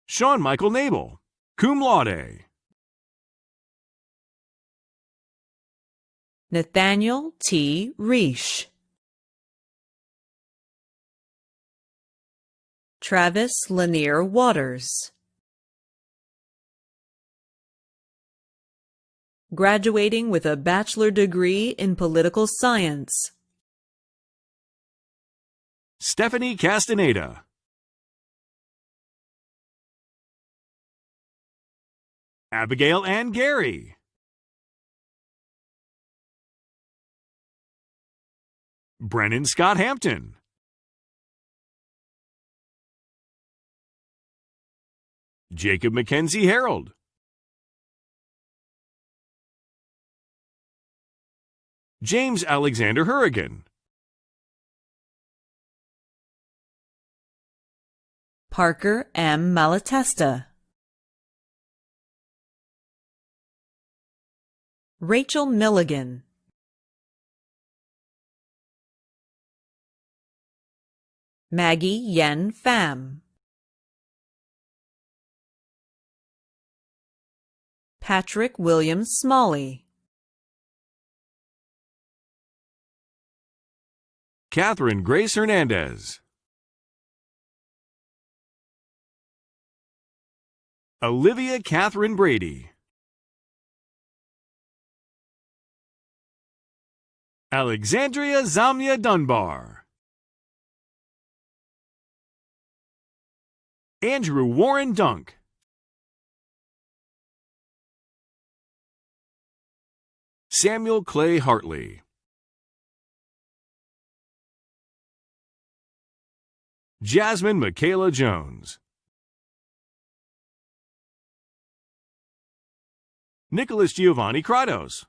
Sean Michael Nabel, cum laude. Nathaniel T. Reish. Travis Lanier Waters. Graduating with a bachelor degree in political science. Stephanie Castaneda. Abigail Ann Gary. Brennan Scott Hampton. Jacob Mackenzie Harold. James Alexander Hurrigan. Parker M. Malatesta. Rachel Milligan. Maggie Yen Pham. Patrick William Smalley. Catherine Grace Hernandez. Olivia Catherine Brady. Alexandria Zamia Dunbar. Andrew Warren Dunk. Samuel Clay Hartley. Jasmine Michaela Jones. Nicholas Giovanni Kratos.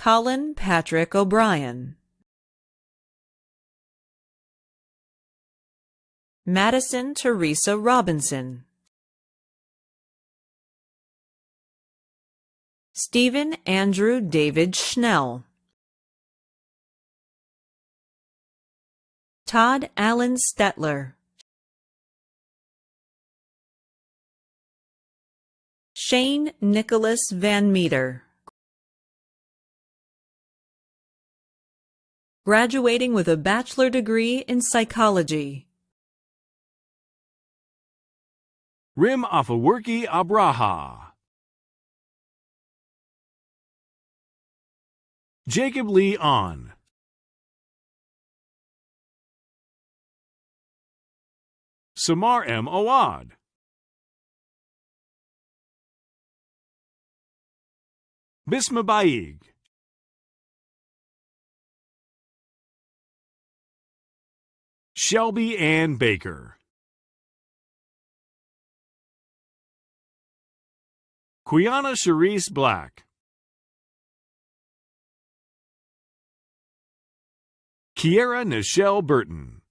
Colin Patrick O'Brien, Madison Teresa Robinson, Stephen Andrew David Schnell, Todd Allen Stetler, Shane Nicholas Van Meter, graduating with a bachelor degree in psychology, Rim Afaworki Abraha. Jacob Lee On. Samar M. Awad. Bisma Baig. Shelby Ann Baker. Quiana Sharice Black. Kiera Nichelle Burton.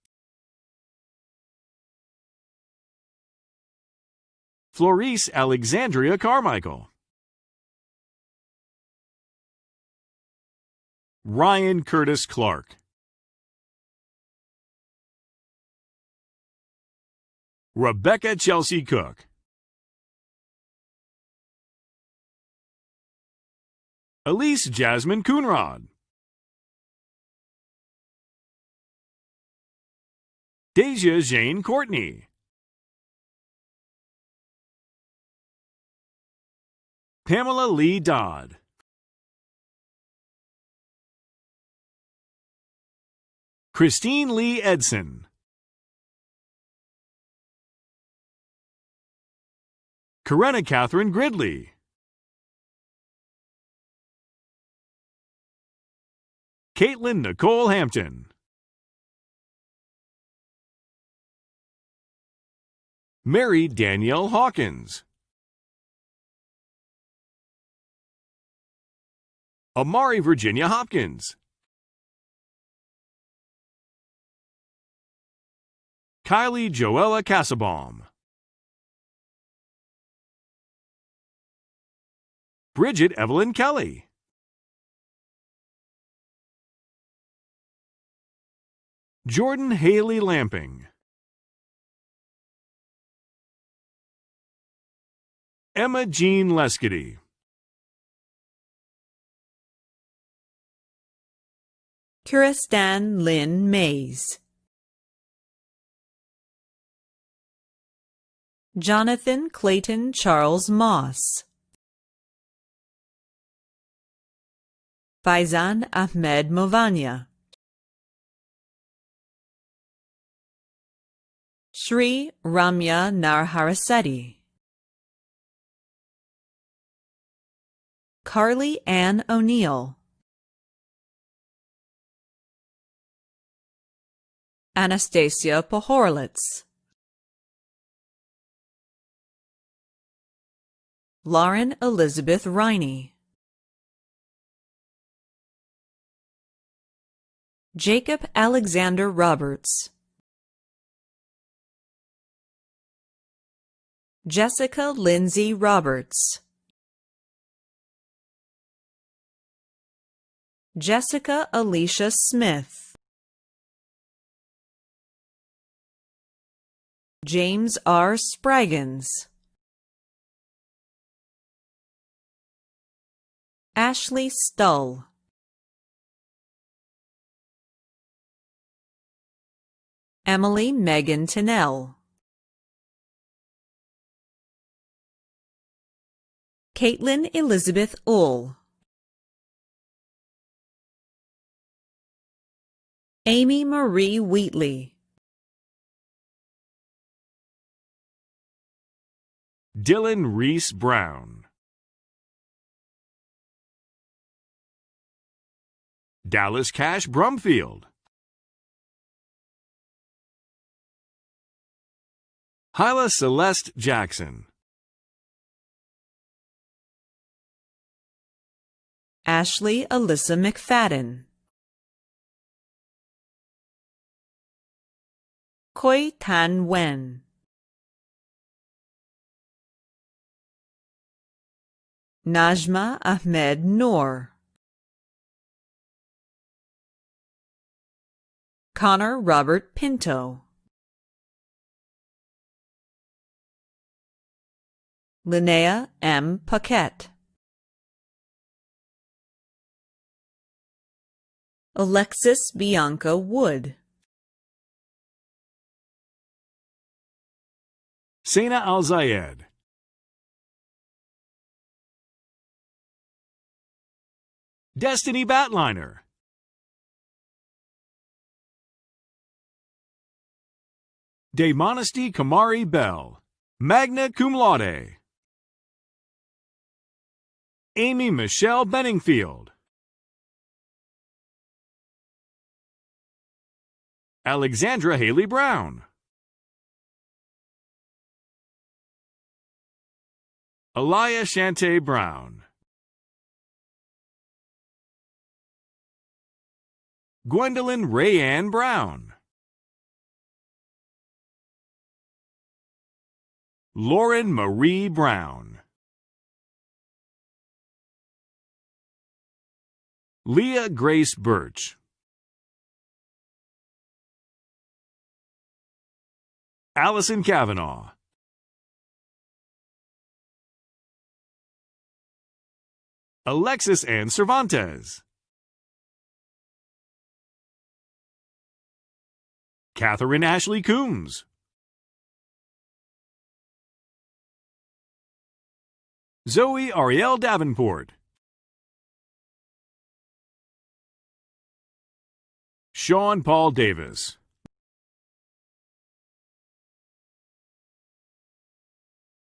Florice Alexandria Carmichael. Ryan Curtis Clark. Rebecca Chelsea Cook. Elise Jasmine Coonrod. Deja Jane Courtney. Pamela Lee Dodd. Christine Lee Edson. Corinna Catherine Gridley. Caitlin Nicole Hampton. Mary Danielle Hawkins. Amari Virginia Hopkins. Kylie Joella Cassabaum. Bridget Evelyn Kelly. Jordan Haley Lamping. Emma Jean Leskety. Kiristan Lynn Mays, Jonathan Clayton Charles Moss, Faizan Ahmed Movanya, Sri Ramya Narharasetti, Carly Ann O'Neill, Anastasia Pohorlitz, Lauren Elizabeth Riney, Jacob Alexander Roberts, Jessica Lindsay Roberts, Jessica Alicia Smith, James R. Spraggins, Ashley Stull, Emily Megan Tinnell, Caitlin Elizabeth Ull, Amy Marie Wheatley, Dylan Reese Brown. Dallas Cash Brumfield. Hyla Celeste Jackson. Ashley Alyssa McFadden, Khoi Tan Wen, Najma Ahmed Noor, Connor Robert Pinto, Linnea M. Paquette, Alexis Bianca Wood, Sena Al-Zayed, Destiny Batliner, Daymonesty Kamari Bell, magna cum laude. Amy Michelle Benningfield, Alexandra Haley Brown, Aliyah Shante Brown, Gwendolyn Rayanne Brown, Lauren Marie Brown, Leah Grace Birch, Allison Kavanaugh, Alexis Ann Cervantes, Catherine Ashley Coombs, Zoe Ariel Davenport, Sean Paul Davis,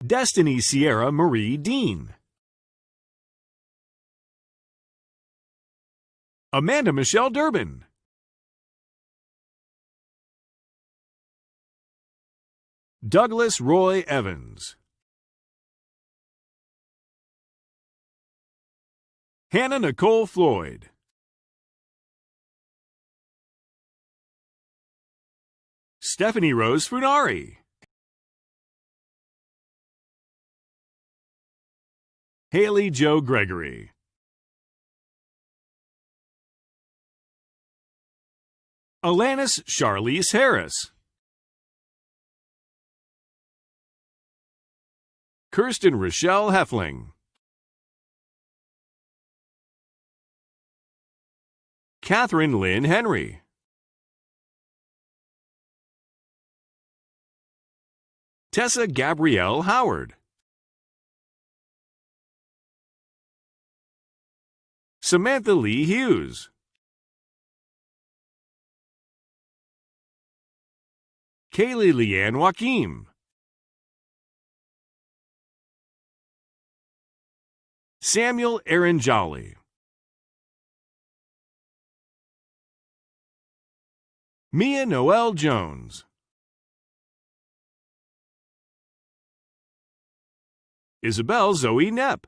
Destiny Sierra Marie Dean, Amanda Michelle Durbin, Douglas Roy Evans, Hannah Nicole Floyd, Stephanie Rose Funari, Haley Joe Gregory, Alanis Charlize Harris, Kirsten Rochelle Heffling, Catherine Lynn Henry, Tessa Gabrielle Howard, Samantha Lee Hughes, Kaylee Leanne Joaquim, Samuel Aaron Jolly, Mia Noel Jones, Isabel Zoe Knepp,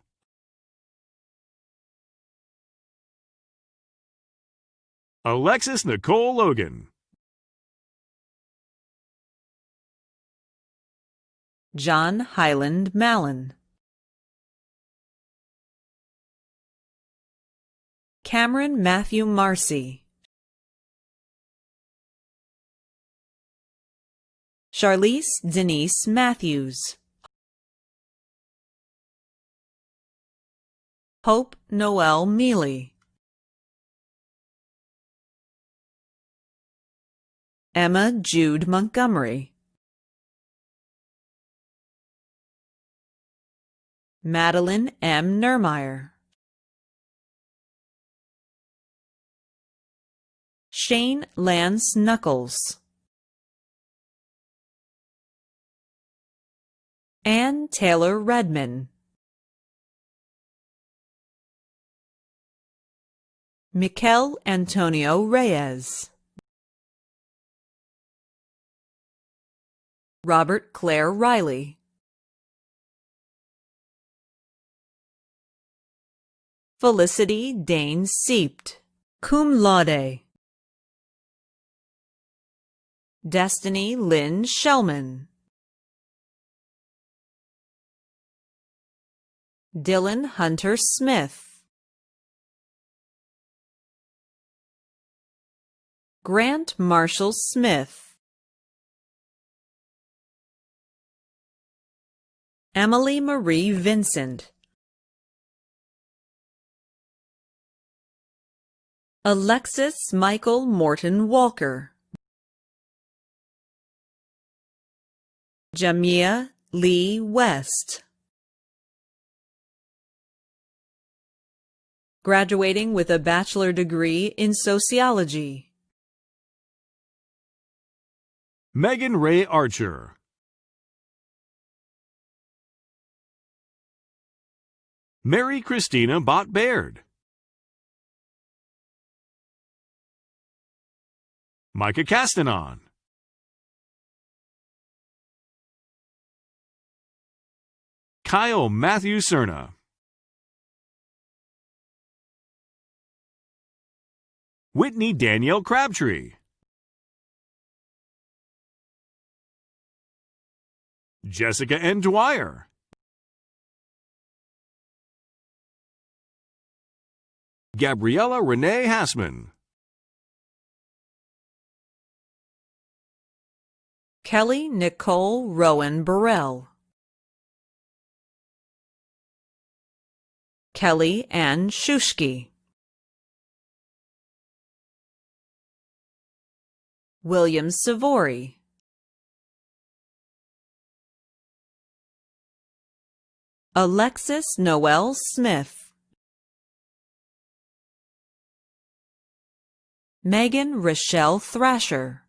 Alexis Nicole Logan, John Highland Mallon, Cameron Matthew Marcy, Charlize Denise Matthews, Hope Noel Mealy, Emma Jude Montgomery, Madeline M. Nermeyer, Shane Lance Knuckles, Ann Taylor Redman, Mikel Antonio Reyes, Robert Claire Riley, Felicity Dane Seept, cum laude. Destiny Lynn Shellman, Dylan Hunter Smith, Grant Marshall Smith, Emily Marie Vincent, Alexis Michael Morton Walker, Jamia Lee West. Graduating with a bachelor degree in sociology, Megan Ray Archer. Mary Christina Bott Baird. Micah Castanon. Kyle Matthew Cerna. Whitney Danielle Crabtree. Jessica N. Dwyer. Gabriella Renee Hassman. Kelly Nicole Rowan Burrell, Kelly Ann Shushki, William Savory, Alexis Noel Smith, Megan Rochelle Thrasher.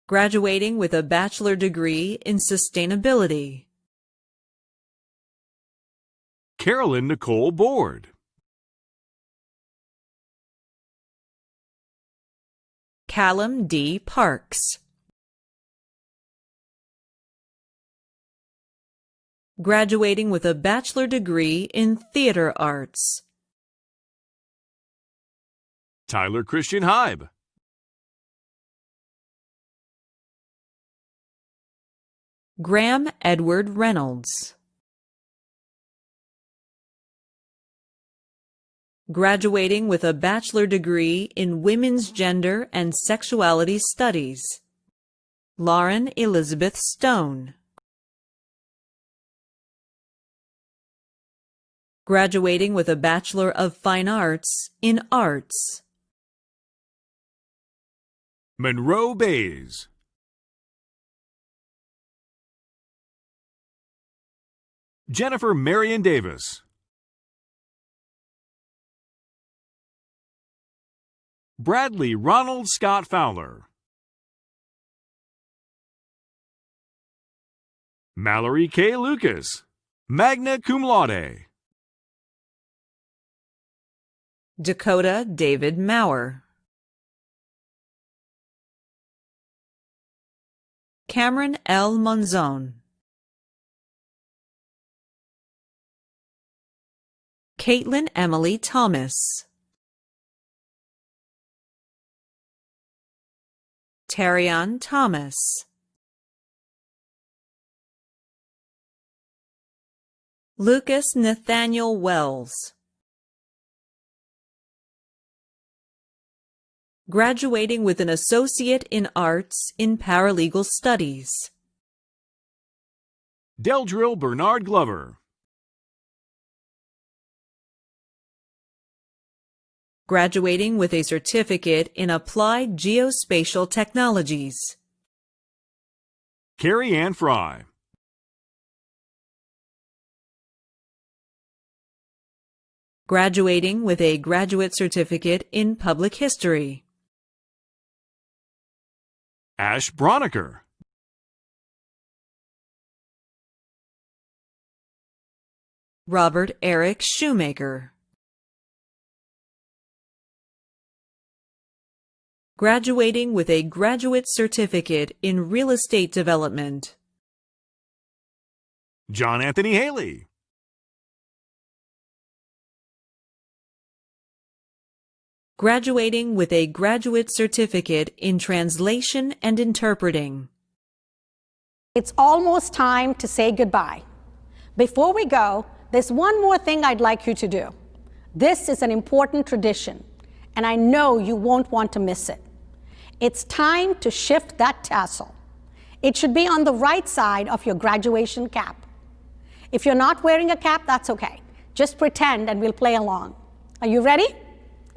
Graduating with a bachelor degree in sustainability, Carolyn Nicole Board. Callum D. Parks. Graduating with a bachelor degree in theater arts, Tyler Christian Hybe. Graham Edward Reynolds. Graduating with a bachelor degree in women's gender and sexuality studies, Lauren Elizabeth Stone. Graduating with a Bachelor of Fine Arts in Arts, Monroe Bays. Jennifer Marion Davis. Bradley Ronald Scott Fowler. Mallory K. Lucas, magna cum laude. Dakota David Maurer. Cameron L. Monzon. Caitlin Emily Thomas. Tarion Thomas. Lucas Nathaniel Wells. Graduating with an Associate in Arts in Paralegal Studies, Deldrill Bernard Glover. Graduating with a Certificate in Applied Geospatial Technologies, Carrie Ann Fry. Graduating with a Graduate Certificate in Public History, Ash Broniker. Robert Eric Shoemaker. Graduating with a Graduate Certificate in Real Estate Development, John Anthony Haley. Graduating with a graduate certificate in translation and interpreting. It's almost time to say goodbye. Before we go, there's one more thing I'd like you to do. This is an important tradition, and I know you won't want to miss it. It's time to shift that tassel. It should be on the right side of your graduation cap. If you're not wearing a cap, that's okay. Just pretend and we'll play along. Are you ready?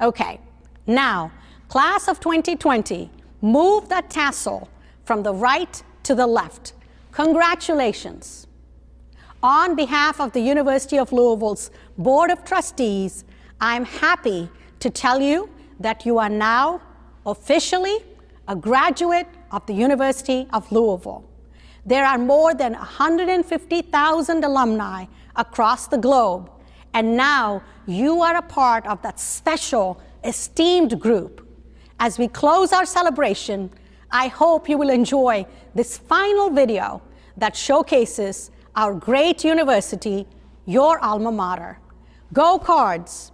Okay. Now, class of 2020, move that tassel from the right to the left. Congratulations. On behalf of the University of Louisville's Board of Trustees, I'm happy to tell you that you are now officially a graduate of the University of Louisville. There are more than 150,000 alumni across the globe, and now you are a part of that special, esteemed group. As we close our celebration, I hope you will enjoy this final video that showcases our great university, your alma mater. Go Cards!